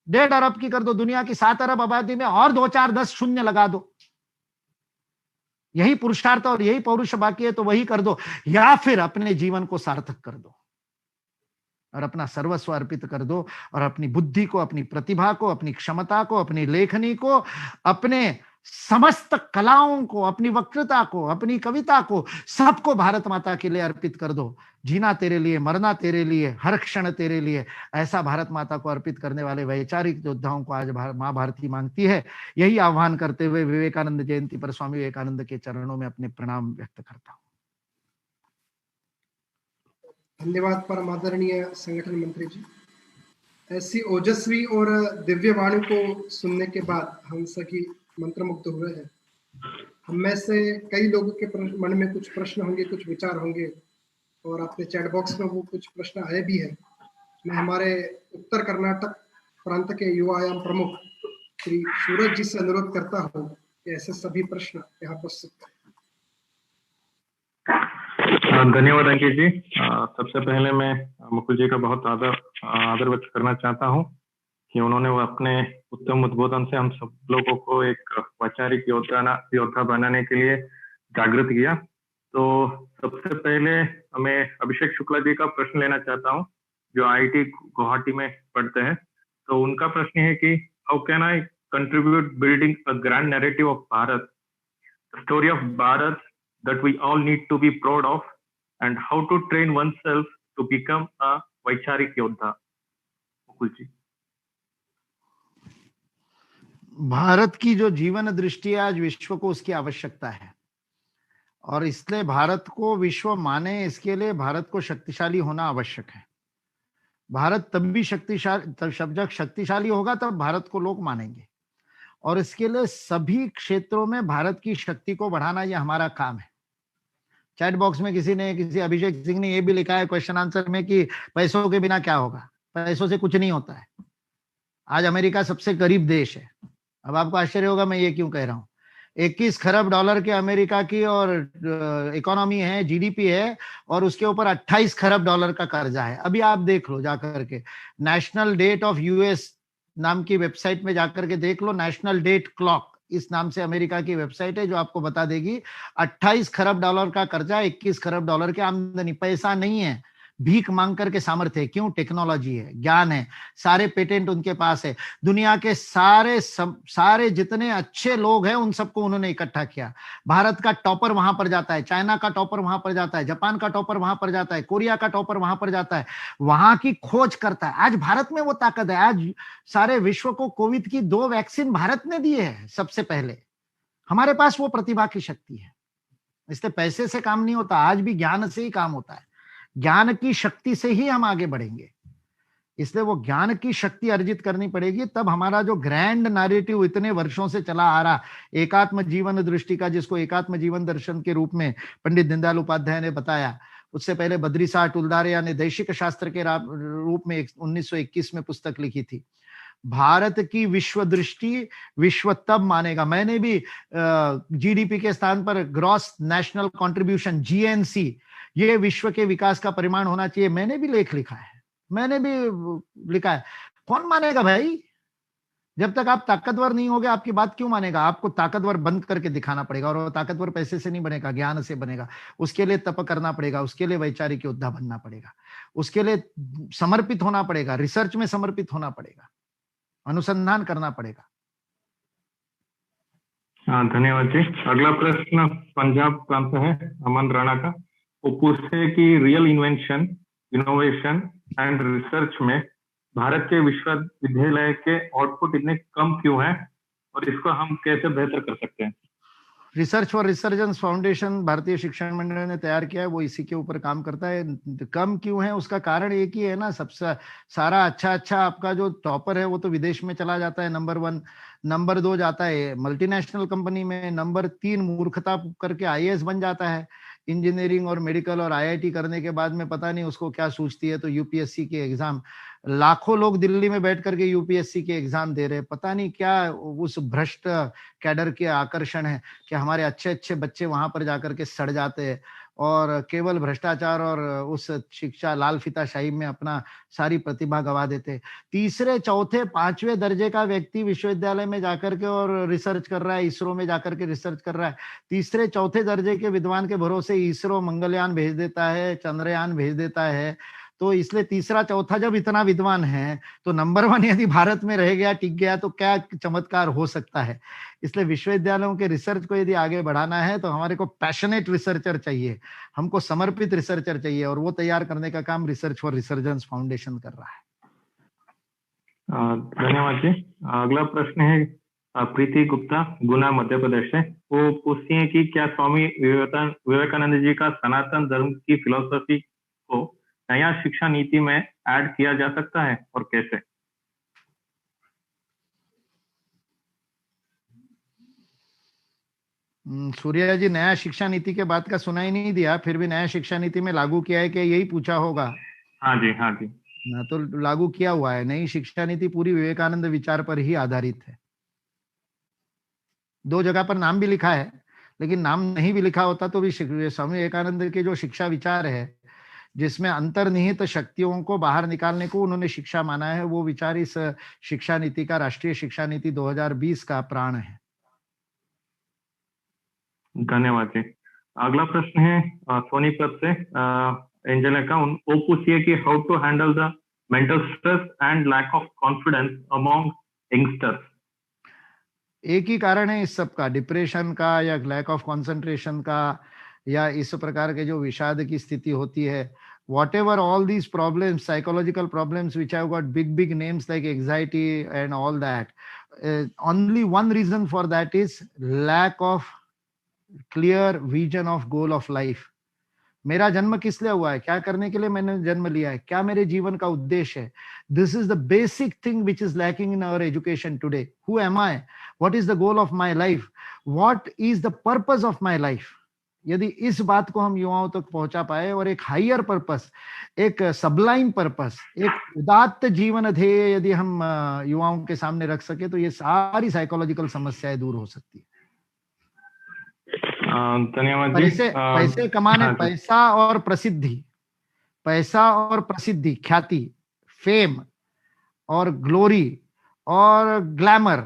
1.5 अरब की कर दो। दुनिया की 7 अरब आबादी में और 2-4-10 शून्य लगा दो। यही पुरुषार्थ और यही पौरुष बाकी है तो वही कर दो, या फिर अपने जीवन को सार्थक कर दो और अपना सर्वस्व अर्पित कर दो, और अपनी बुद्धि को, अपनी प्रतिभा को, अपनी क्षमता को, अपनी लेखनी को, अपने समस्त कलाओं को, अपनी वक्तृता को, अपनी कविता को, सबको भारत माता के लिए अर्पित कर दो। जीना तेरे लिए, मरना तेरे लिए, हर क्षण तेरे लिए, ऐसा भारत माता को अर्पित करने वाले वैचारिक योद्धाओं को आज मां भारती मांगती है। यही आह्वान करते हुए विवेकानंद जयंती पर स्वामी विवेकानंद के चरणों में अपने प्रणाम व्यक्त करता हूं। धन्यवाद परम आदरणीय संगठन मंत्री जी। ऐसी ओजस्वी और दिव्य वाणी को सुनने के बाद हम सभी मंत्रमुग्ध हुए हैं। हम में से कई लोगों के मन में कुछ प्रश्न होंगे, कुछ विचार होंगे, और अपने चैट बॉक्स में वो कुछ प्रश्न आए भी हैं। मैं हमारे उत्तर कर्नाटक प्रांत के युवा आयाम प्रमुख श्री सूरज जी से अनुरोध करता हूँ कि ऐसे सभी प्रश्न यहाँ प्रस्तुत करें। धन्यवाद अंकित जी। सबसे पहले मैं मुकुल जी का बहुत आदर व्यक्त करना चाहता हूँ कि उन्होंने वो अपने उत्तम उद्बोधन से हम सब लोगों को एक वैचारिक योद्धा बनाने के लिए जागृत किया। तो सबसे पहले मैं अभिषेक शुक्ला जी का प्रश्न लेना चाहता हूँ, जो IIT गुवाहाटी में पढ़ते हैं। तो उनका प्रश्न है कि how can I contribute building a grand narrative of Bharat, story of Bharat that we all need to be proud of, and how to train oneself to become a वैचारिक योद्धा। मुकुल जी। भारत की जो जीवन दृष्टि है आज विश्व को उसकी आवश्यकता है, और इसलिए भारत को विश्व माने, इसके लिए भारत को शक्तिशाली होना आवश्यक है। भारत तब भी जब शक्तिशाली होगा तब भारत को लोग मानेंगे, और इसके लिए सभी क्षेत्रों में भारत की शक्ति को बढ़ाना यह हमारा काम है। चैट बॉक्स में किसी अभिषेक सिंह ने यह भी लिखा है क्वेश्चन आंसर में कि पैसों के बिना क्या होगा। पैसों से कुछ नहीं होता है। आज अमेरिका सबसे गरीब देश है। अब आपको आश्चर्य होगा मैं ये क्यों कह रहा हूं। 21 खरब डॉलर के अमेरिका की और इकोनॉमी है, जीडीपी है, और उसके ऊपर 28 खरब डॉलर का कर्जा है। अभी आप देख लो जाकर के, नेशनल डेट ऑफ यूएस नाम की वेबसाइट में जाकर के देख लो। नेशनल डेट क्लॉक इस नाम से अमेरिका की वेबसाइट है जो आपको बता देगी 28 खरब डॉलर का कर्जा, 21 खरब डॉलर की आमदनी। पैसा नहीं है, भीख मांग करके सामर्थ्य है। क्यों? टेक्नोलॉजी है, ज्ञान है, सारे पेटेंट उनके पास है। दुनिया के सारे जितने अच्छे लोग हैं उन सबको उन्होंने इकट्ठा किया। भारत का टॉपर वहां पर जाता है, चाइना का टॉपर वहां पर जाता है, जापान का टॉपर वहां पर जाता है, कोरिया का टॉपर वहां पर जाता है, वहां की खोज करता है। आज भारत में वो ताकत है। आज सारे विश्व को कोविड की 2 वैक्सीन भारत ने दी है सबसे पहले। हमारे पास वो प्रतिभा की शक्ति है। इसलिए पैसे से काम नहीं होता, आज भी ज्ञान से ही काम होता है। ज्ञान की शक्ति से ही हम आगे बढ़ेंगे, इसलिए वो ज्ञान की शक्ति अर्जित करनी पड़ेगी। तब हमारा जो ग्रैंड नैरेटिव इतने वर्षों से चला आ रहा, एकात्म जीवन दृष्टि का, जिसको एकात्म जीवन दर्शन के रूप में पंडित दीनदयाल उपाध्याय ने बताया, उससे पहले बद्रीशाह टुलदारिया ने दैशिक शास्त्र के रूप में 1921 में पुस्तक लिखी थी। भारत की विश्व दृष्टि विश्व तब मानेगा। मैंने भी जीडीपी के स्थान पर ग्रॉस नेशनल कंट्रीब्यूशन, जीएनसी, ये विश्व के विकास का परिमाण होना चाहिए, मैंने भी लेख लिखा है, मैंने भी लिखा है। कौन मानेगा भाई? जब तक आप ताकतवर नहीं होगे, आपकी बात क्यों मानेगा? आपको ताकतवर बंद करके दिखाना पड़ेगा, और वो ताकतवर पैसे से नहीं बनेगा, ज्ञान से बनेगा। उसके लिए तप करना पड़ेगा, उसके लिए वैचारिक योद्धा बनना पड़ेगा, उसके लिए समर्पित होना पड़ेगा, रिसर्च में समर्पित होना पड़ेगा, अनुसंधान करना पड़ेगा। धन्यवाद जी। अगला प्रश्न पंजाब प्रांत है, अमन राणा का। वो पूछते हैं कि real invention, innovation and research में भारत के विश्वविद्यालय के आउटपुट इतने कम क्यों हैं, और इसको हम कैसे बेहतर कर सकते हैं? रिसर्च फॉर रिसर्जेंस फाउंडेशन भारतीय शिक्षण मंडल ने तैयार किया है, वो इसी के ऊपर काम करता है। कम क्यों है, उसका कारण एक ही है ना, सबसे सारा अच्छा आपका जो टॉपर है वो तो विदेश में चला जाता है, नंबर 1, नंबर 2 जाता है मल्टीनेशनल कंपनी में, नंबर 3 मूर्खता करके आईएएस बन जाता है। इंजीनियरिंग और मेडिकल और आईआईटी करने के बाद में पता नहीं उसको क्या सूझती है, तो यूपीएससी के एग्जाम, लाखों लोग दिल्ली में बैठ करके यूपीएससी के एग्जाम दे रहे हैं, पता नहीं क्या उस भ्रष्ट कैडर के आकर्षण है कि हमारे अच्छे बच्चे वहां पर जाकर के सड़ जाते हैं, और केवल भ्रष्टाचार और उस शिक्षा लाल फीताशाही में अपना सारी प्रतिभा गवा देते। तीसरे, चौथे, 5वें दर्जे का व्यक्ति विश्वविद्यालय में जाकर के और रिसर्च कर रहा है, इसरो में जाकर के रिसर्च कर रहा है। तीसरे चौथे दर्जे के विद्वान के भरोसे इसरो मंगलयान भेज देता है, चंद्रयान भेज देता है। तो इसलिए तीसरा चौथा जब इतना विद्वान है, तो नंबर 1 यदि भारत में रह गया, टिक गया, तो क्या चमत्कार हो सकता है। इसलिए विश्वविद्यालयों के रिसर्च को यदि आगे बढ़ाना है, तो हमारे को पैशनेट रिसर्चर चाहिए, हमको समर्पित रिसर्चर चाहिए, और वो तैयार करने का काम रिसर्च फॉर रिसर्जेंस फाउंडेशन कर रहा है। धन्यवाद जी। अगला प्रश्न है प्रीति गुप्ता, गुना, मध्य प्रदेश से। वो पूछती है कि क्या स्वामी विवेकानंद जी का सनातन धर्म की फिलोसफी को नया शिक्षा नीति में ऐड किया जा सकता है, और कैसे? सूर्या जी, नया शिक्षा नीति के बाद का सुना ही नहीं दिया, फिर भी नया शिक्षा नीति में लागू किया है कि यही पूछा होगा? हाँ जी, हाँ जी। ना तो लागू किया हुआ है। नई शिक्षा नीति पूरी विवेकानंद विचार पर ही आधारित है। 2 जगह पर नाम भी लिखा है, लेकिन नाम नहीं भी लिखा होता तो भी स्वामी विवेकानंद के जो शिक्षा विचार है, जिसमें अंतर्निहित शक्तियों को बाहर निकालने को उन्होंने शिक्षा माना है, वो विचार इस शिक्षा नीति का, राष्ट्रीय शिक्षा नीति 2020 का प्राण है। धन्यवाद जी। अगला प्रश्न है सोनीपत से एंजेला का। वो पूछिए कि how to handle the mental stress and lack of confidence among youngsters. एक ही कारण है इस सब का, डिप्रेशन का या लैक ऑफ कंसंट्रेशन का, या इस प्रकार के जो विषाद की स्थिति होती है, whatever all these problems, psychological problems which have got big names like anxiety and all that, only one reason for that is lack of clear vision of goal of life. मेरा जन्म किस लिए हुआ है, क्या करने के लिए मैंने जन्म लिया है, क्या मेरे जीवन का उद्देश्य है? This is the basic thing which is lacking in our education today. Who am I? What is the goal of my life? What is the purpose of my life? यदि इस बात को हम युवाओं तक पहुंचा पाए, और एक हायर पर्पस, एक सबलाइम पर्पस, एक उदात्त जीवन ध्येय यदि हम युवाओं के सामने रख सके, तो ये सारी साइकोलॉजिकल समस्याएं दूर हो सकती है। धन्यवाद जी। पैसे कमाने, पैसा और प्रसिद्धि, ख्याति, फेम और ग्लोरी और ग्लैमर,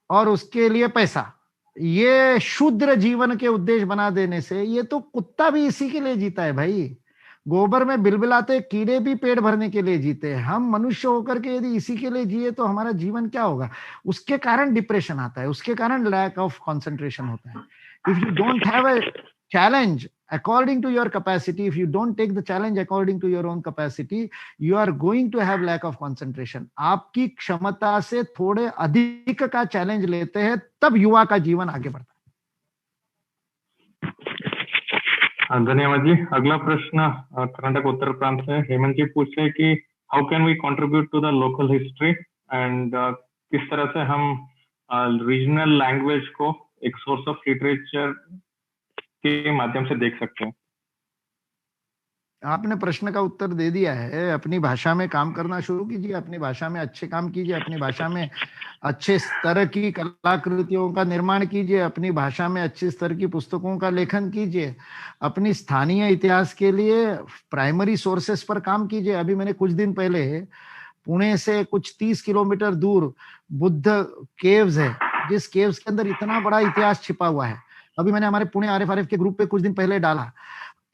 और उसके लिए पैसा, ये शूद्र जीवन के उद्देश्य बना देने से, ये तो कुत्ता भी इसी के लिए जीता है भाई। गोबर में बिलबिलाते कीड़े भी पेट भरने के लिए जीते हैं। हम मनुष्य होकर के यदि इसी के लिए जिए तो हमारा जीवन क्या होगा? उसके कारण डिप्रेशन आता है, उसके कारण लैक ऑफ कंसंट्रेशन होता है। If you don't have a challenge according to your capacity, if you don't take the challenge according to your own capacity, you are going to have lack of concentration. आपकी क्षमता से थोड़े अधिक का challenge लेते हैं, तब युवा का जीवन आगे बढ़ता धन्यवाद जी। अगला प्रश्न कर्नाटक उत्तर प्रांत से हेमंत जी पूछे कि how can we contribute to the local history and किस तरह से हम रीजनल लैंग्वेज को एक सोर्स ऑफ लिटरेचर के माध्यम से देख सकते हैं। आपने प्रश्न का उत्तर दे दिया है। अपनी भाषा में काम करना शुरू कीजिए, अपनी भाषा में अच्छे काम कीजिए, अपनी भाषा में अच्छे स्तर की कलाकृतियों का निर्माण कीजिए, अपनी भाषा में अच्छे स्तर की पुस्तकों का लेखन कीजिए, अपनी स्थानीय इतिहास के लिए प्राइमरी सोर्सेस पर काम कीजिए। अभी मैंने कुछ दिन पहले पुणे से कुछ 30 किलोमीटर दूर बुद्ध केव्स है, जिस केव्स के अंदर इतना बड़ा इतिहास छिपा हुआ है। अभी मैंने हमारे पुणे RFRF के ग्रुप पे कुछ दिन पहले डाला।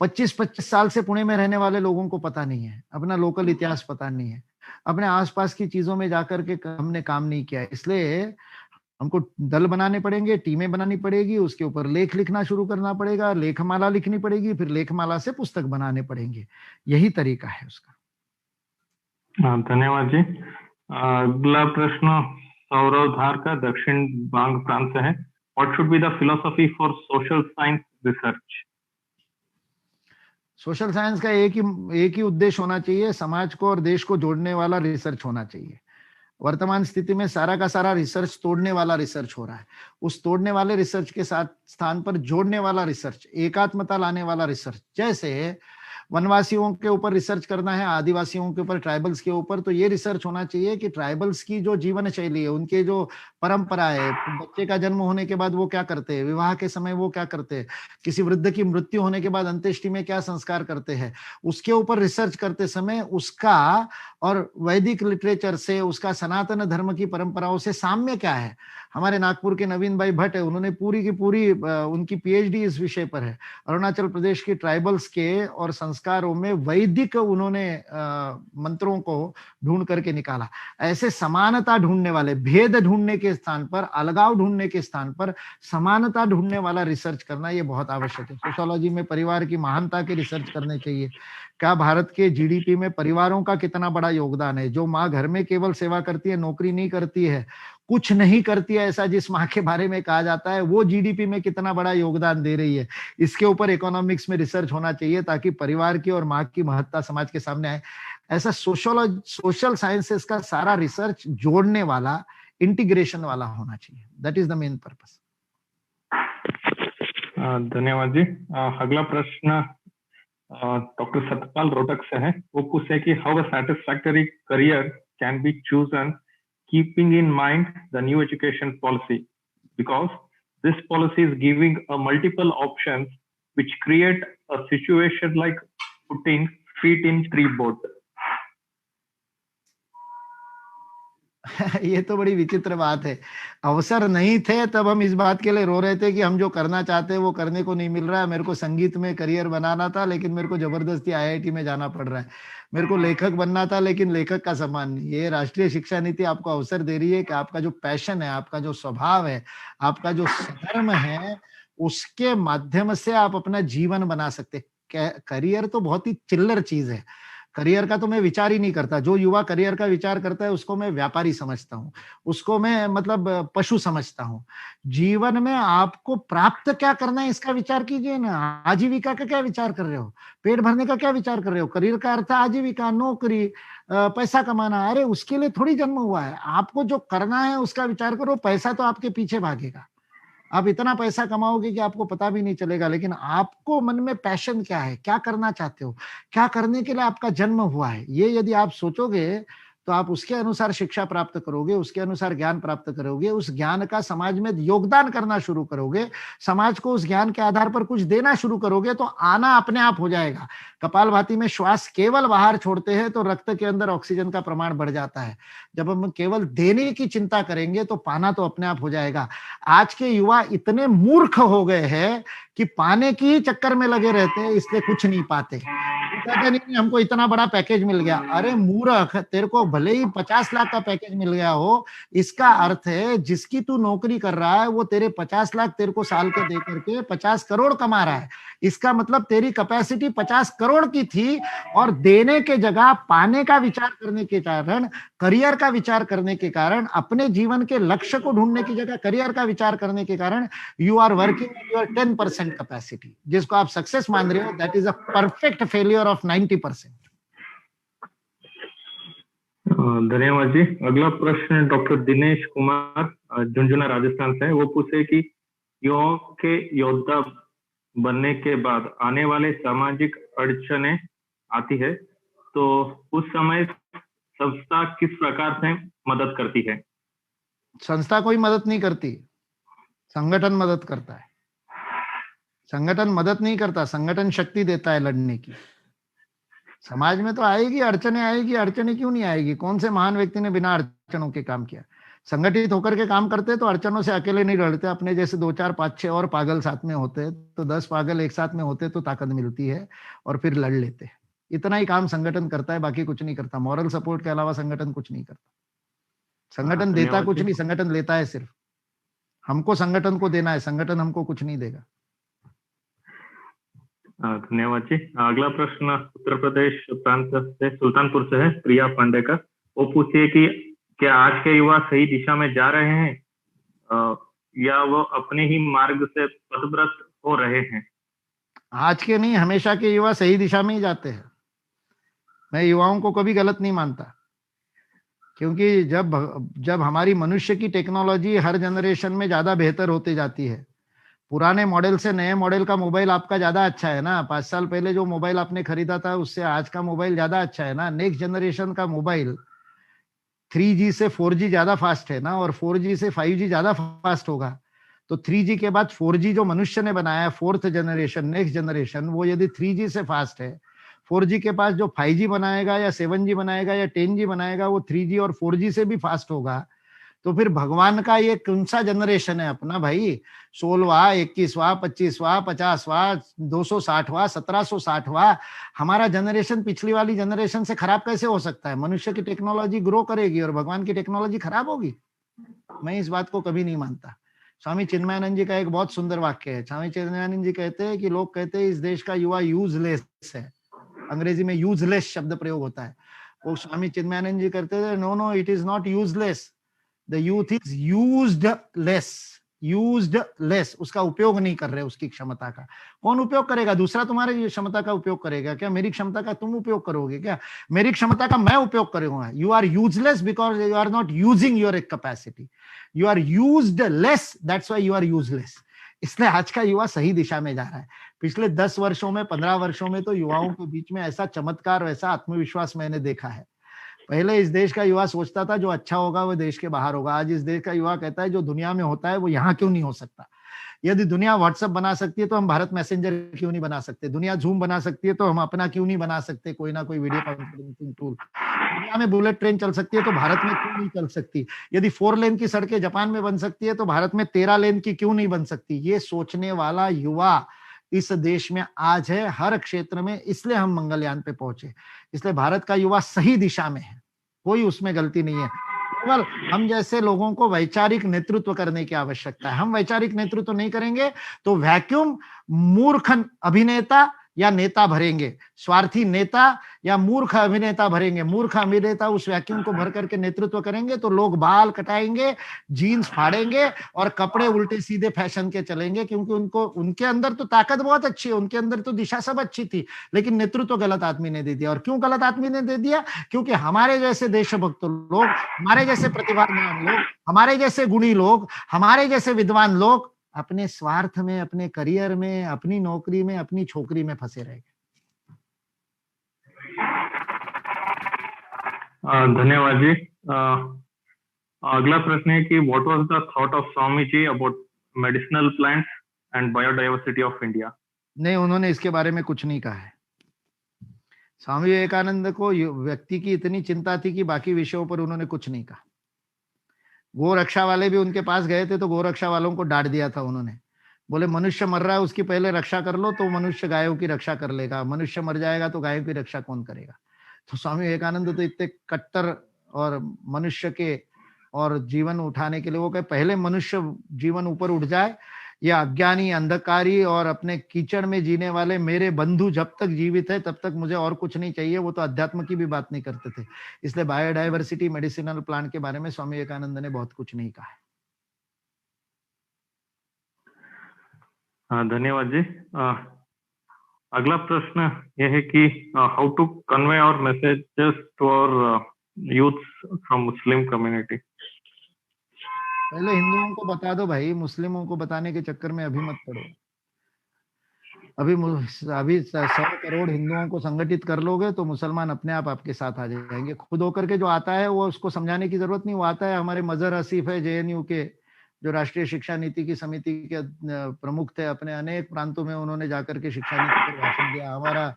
25-25 साल से पुणे में रहने वाले लोगों को पता नहीं है, अपना लोकल इतिहास पता नहीं है, अपने आसपास की चीजों में जाकर के हमने काम नहीं किया। इसलिए हमको दल बनाने पड़ेंगे, टीमें बनानी पड़ेगी, उसके ऊपर लेख लिखना शुरू करना पड़ेगा, लेखमाला लिखनी पड़ेगी, फिर लेखमाला से पुस्तक बनाने पड़ेंगे। यही तरीका है उसका। धन्यवाद जी। अगला प्रश्न सौरव धार का दक्षिण बांग प्रांत से है। What should be the philosophy for social science research? Social science का एक ही उद्देश्य होना चाहिए, समाज को और देश को जोड़ने वाला रिसर्च होना चाहिए। वर्तमान स्थिति में सारा का सारा रिसर्च तोड़ने वाला रिसर्च हो रहा है। उस तोड़ने वाले रिसर्च के साथ स्थान पर जोड़ने वाला रिसर्च, एकात्मता लाने वाला रिसर्च, जैसे वनवासियों के ऊपर रिसर्च करना है, आदिवासियों के ऊपर, ट्राइबल्स के ऊपर, तो ये रिसर्च होना चाहिए कि ट्राइबल्स की जो जीवन शैली है, उनके जो परंपरा है, बच्चे का जन्म होने के बाद वो क्या करते हैं, विवाह के समय वो क्या करते हैं, किसी वृद्ध की मृत्यु होने के बाद अंत्येष्टि में क्या संस्कार करते हैं, उसके ऊपर रिसर्च करते समय उसका और वैदिक लिटरेचर से, उसका सनातन धर्म की परंपराओं से साम्य क्या है। हमारे नागपुर के नवीन भाई भट्ट है, उन्होंने पूरी की पूरी उनकी PhD इस विषय पर है। अरुणाचल प्रदेश की ट्राइबल्स के और संस्कारों में वैदिक उन्होंने मंत्रों को ढूंढ करके निकाला। ऐसे समानता ढूंढने वाले, भेद ढूंढने के स्थान पर, अलगाव ढूंढने के स्थान पर समानता ढूंढने वाला रिसर्च करना ये बहुत आवश्यक है। सोशियोलॉजी में परिवार की महानता के रिसर्च करने चाहिए। क्या भारत के GDP में परिवारों का कितना बड़ा योगदान है? जो माँ घर में केवल सेवा करती है, नौकरी नहीं करती है, कुछ नहीं करती है, ऐसा जिस माँ के बारे में कहा जाता है, वो GDP में कितना बड़ा योगदान दे रही है, इसके ऊपर इकोनॉमिक्स में रिसर्च होना चाहिए, ताकि परिवार की और माँ की महत्ता समाज के सामने आए। ऐसा सोशल साइंसेस का सारा रिसर्च जोड़ने वाला, इंटीग्रेशन वाला होना चाहिए। That is the main purpose. धन्यवाद जी। अगला प्रश्न डॉक्टर सतपाल रोहतक से है। वो पूछे कि how a satisfactory career can be chosen keeping in mind the new education policy, because this policy is giving a multiple options which create a situation like putting feet in three boat. ये तो बड़ी विचित्र बात है। अवसर नहीं थे तब हम इस बात के लिए रो रहे थे कि हम जो करना चाहते हैं वो करने को नहीं मिल रहा है। मेरे को संगीत में करियर बनाना था, लेकिन मेरे को जबरदस्ती IIT में जाना पड़ रहा है। मेरे को लेखक बनना था, लेकिन लेखक का सम्मान नहीं। ये राष्ट्रीय शिक्षा नीति आपको अवसर दे रही है कि आपका जो पैशन है, आपका जो स्वभाव है, आपका जो धर्म है, उसके माध्यम से आप अपना जीवन बना सकते। करियर तो बहुत ही चिल्लर चीज है। करियर का तो मैं विचार ही नहीं करता। जो युवा करियर का विचार करता है उसको मैं व्यापारी समझता हूँ, उसको मैं मतलब पशु समझता हूँ। जीवन में आपको प्राप्त क्या करना है इसका विचार कीजिए ना। आजीविका का क्या विचार कर रहे हो, पेट भरने का क्या विचार कर रहे हो? करियर का अर्थ है आजीविका, नौकरी, पैसा कमाना। अरे उसके लिए थोड़ी जन्म हुआ है। आपको जो करना है उसका विचार करो। पैसा तो आपके पीछे भागेगा, आप इतना पैसा कमाओगे कि आपको पता भी नहीं चलेगा। लेकिन आपको मन में पैशन क्या है, क्या करना चाहते हो, क्या करने के लिए आपका जन्म हुआ है, ये यदि आप सोचोगे तो आप उसके अनुसार शिक्षा प्राप्त करोगे, उसके अनुसार ज्ञान प्राप्त करोगे, उस ज्ञान का समाज में योगदान करना शुरू करोगे, समाज को उस ज्ञान के आधार पर कुछ देना शुरू करोगे, तो आना अपने आप हो जाएगा। कपालभाति में श्वास केवल बाहर छोड़ते हैं तो रक्त के अंदर ऑक्सीजन का प्रमाण बढ़ जाता है। जब हम केवल देने की चिंता करेंगे तो पाना तो अपने आप हो जाएगा। आज के युवा इतने मूर्ख हो गए हैं कि पाने की ही चक्कर में लगे रहते हैं, इसलिए कुछ नहीं पाते। कहते नहीं हमको इतना बड़ा पैकेज मिल गया। अरे मूर्ख, तेरे को भले ही 50 लाख का पैकेज मिल गया हो, इसका अर्थ है जिसकी तू नौकरी कर रहा है वो तेरे 50 लाख तेरे को साल के दे करके 50 करोड़ कमा रहा है। इसका मतलब तेरी कैपेसिटी 50 करोड़ की थी, और देने के जगह पाने का विचार करने के कारण, करियर का विचार करने के कारण, अपने जीवन के लक्ष्य को ढूंढने की जगह करियर का विचार करने के कारण you are working your 10% capacity, जिसको आप सक्सेस मान रहे हो। That is a perfect failure of 90%। धन्यवाद जी। अगला प्रश्न डॉक्टर दिनेश कुमार झुंझुनू राजस्थान से है। वो पूछे कि युवाओं के योद्धा बनने के बाद आने वाले सामाजिक अड़चने आती है, तो उस समय संस्था किस प्रकार से मदद करती है? संस्था कोई मदद नहीं करती, संगठन मदद करता है। संगठन मदद नहीं करता, संगठन शक्ति देता है लड़ने की। समाज में तो आएगी अड़चने, आएगी। अड़चने क्यों नहीं आएगी? कौन से महान व्यक्ति ने बिना अड़चनों के काम किया? संगठित होकर के काम करते तो अड़चनों से अकेले नहीं लड़ते, अपने जैसे 2 4 5 6 और पागल साथ में होते, तो 10 पागल एक साथ में होते तो ताकत मिलती है और फिर लड़ लेते। इतना ही काम संगठन करता है, बाकी कुछ नहीं करता। मॉरल सपोर्ट के अलावा संगठन कुछ नहीं करता। संगठन देता कुछ नहीं, संगठन लेता है सिर्फ। हमको संगठन को देना है, संगठन हमको कुछ नहीं देगा। धन्यवाद जी। अगला प्रश्न उत्तर प्रदेश प्रांत से सुल्तानपुर से है, प्रिया पांडे का। वो पूछिए कि क्या आज के युवा सही दिशा में जा रहे हैं या वो अपने ही मार्ग से पथभ्रष्ट हो रहे हैं? आज के नहीं, हमेशा के युवा सही दिशा में ही जाते हैं। मैं युवाओं को कभी गलत नहीं मानता, क्योंकि जब हमारी मनुष्य की टेक्नोलॉजी हर जनरेशन में ज्यादा बेहतर होती जाती है, पुराने मॉडल से नए मॉडल का मोबाइल आपका ज्यादा अच्छा है ना। 5 साल पहले जो मोबाइल आपने खरीदा था उससे आज का मोबाइल ज्यादा अच्छा है ना। नेक्स्ट जनरेशन का मोबाइल 3G से 4G ज्यादा फास्ट है ना, और 4G से 5G ज्यादा फास्ट होगा। तो 3G के बाद 4G जो मनुष्य ने बनाया, 4th जनरेशन, नेक्स्ट जनरेशन, वो यदि 3G से फास्ट है, 4G के पास जो 5G बनाएगा या 7G बनाएगा या 10G बनाएगा, वो 3G और 4G से भी फास्ट होगा। तो फिर भगवान का ये कौन सा जनरेशन है अपना भाई? 16वां, 21वां, 25वां, 50वां, 260वां, 1760वां? हमारा जनरेशन पिछली वाली जनरेशन से खराब कैसे हो सकता है? मनुष्य की टेक्नोलॉजी ग्रो करेगी और भगवान की टेक्नोलॉजी खराब होगी? मैं इस बात को कभी नहीं मानता। स्वामी चिन्मयानंद जी का एक बहुत सुंदर वाक्य है। स्वामी चिन्मयानंद जी कहते हैं कि लोग कहते हैं इस देश का युवा यूजलेस है। अंग्रेजी में यूजलेस शब्द प्रयोग होता है। वो स्वामी चिन्मयानंद जी कहते थे, no no, it is not useless, the youth is used less. उसका उपयोग नहीं कर रहे, उसकी क्षमता का। कौन उपयोग करेगा? दूसरा तुम्हारी क्षमता का उपयोग करेगा क्या? मेरी क्षमता का तुम उपयोग करोगे क्या? मेरी क्षमता का मैं उपयोग करूंगा। You are useless because you are not using your capacity. You are used less, that's why you are useless. इसलिए आज का युवा सही दिशा में जा रहा है। पिछले 10 वर्षों में, 15 वर्षों में तो युवाओं के बीच में ऐसा चमत्कार, ऐसा आत्मविश्वास मैंने देखा है। पहले इस देश का युवा सोचता था जो अच्छा होगा वो देश के बाहर होगा। आज इस देश का युवा कहता है जो दुनिया में होता है वो यहाँ क्यों नहीं हो सकता? यदि दुनिया व्हाट्सएप बना सकती है तो हम भारत मैसेंजर क्यों नहीं बना सकते? दुनिया जूम बना सकती है तो हम अपना क्यों नहीं बना सकते कोई ना कोई वीडियो कॉन्फ्रेंसिंग टूल? दुनिया में बुलेट ट्रेन चल सकती है तो भारत में क्यों नहीं चल सकती? यदि 4 लेन की सड़कें जापान में बन सकती है तो भारत में 13 लेन की क्यों नहीं बन सकती? ये सोचने वाला युवा इस देश में आज है, हर क्षेत्र में। इसलिए हम मंगलयान पे पहुंचे। इसलिए भारत का युवा सही दिशा में है, कोई उसमें गलती नहीं है। केवल हम जैसे लोगों को वैचारिक नेतृत्व करने की आवश्यकता है। हम वैचारिक नेतृत्व नहीं करेंगे तो वैक्यूम मूर्ख अभिनेता या नेता भरेंगे, स्वार्थी नेता या मूर्ख अभिनेता भरेंगे। मूर्ख अभिनेता उस वैक्यूम को भर करके नेतृत्व करेंगे तो लोग बाल कटाएंगे, जीन्स फाड़ेंगे और कपड़े उल्टे सीधे फैशन के चलेंगे, क्योंकि उनके अंदर तो ताकत बहुत अच्छी है, उनके अंदर तो दिशा सब अच्छी थी, लेकिन नेतृत्व गलत आदमी ने दे दिया। और क्यों गलत आदमी ने दे दिया? क्योंकि हमारे जैसे देशभक्त लोग, हमारे जैसे प्रतिभावान लोग, हमारे जैसे गुणी लोग, हमारे जैसे विद्वान लोग अपने स्वार्थ में, अपने करियर में, अपनी नौकरी में, अपनी छोकरी में फंसे रह गए। धन्यवाद जी। अगला प्रश्न है कि what was the thought of Swami ji about medicinal plants and biodiversity of India? नहीं, उन्होंने इसके बारे में कुछ नहीं कहा है। स्वामी विवेकानंद को व्यक्ति की इतनी चिंता थी कि बाकी विषयों पर उन्होंने कुछ नहीं कहा। गोरक्षा वाले भी उनके पास गए थे तो गोरक्षा वालों को डांट दिया था उन्होंने। बोले मनुष्य मर रहा है उसकी पहले रक्षा कर लो तो मनुष्य गायों की रक्षा कर लेगा, मनुष्य मर जाएगा तो गायों की रक्षा कौन करेगा? तो स्वामी विवेकानंद तो इतने कट्टर और मनुष्य के और जीवन उठाने के लिए वो कहे पहले मनुष्य जीवन ऊपर उठ जाए, या अज्ञानी, अंधकारी और अपने कीचड़ में जीने वाले मेरे बंधु जब तक जीवित है तब तक मुझे और कुछ नहीं चाहिए। वो तो अध्यात्म की भी बात नहीं करते थे। इसलिए बायोडाइवर्सिटी, मेडिसिनल प्लांट के बारे में स्वामी विवेकानंद ने बहुत कुछ नहीं कहा है। धन्यवाद जी। अगला प्रश्न यह है कि how to convey our messages to our youth from Muslim community. पहले हिंदुओं को बता दो भाई, मुस्लिमों को बताने के चक्कर में अभी मत पड़ो। अभी 100 करोड़ हिंदुओं को संगठित कर लोगे तो मुसलमान अपने आप आपके साथ आ जाएंगे। खुद होकर के जो आता है वो उसको समझाने की जरूरत नहीं। वो आता है, हमारे मजहर आसिफ है JNU के, जो राष्ट्रीय शिक्षा नीति की समिति के प्रमुख थे, अपने अनेक प्रांतों में उन्होंने जाकर के शिक्षा नीति पर भाषण दिया। हमारा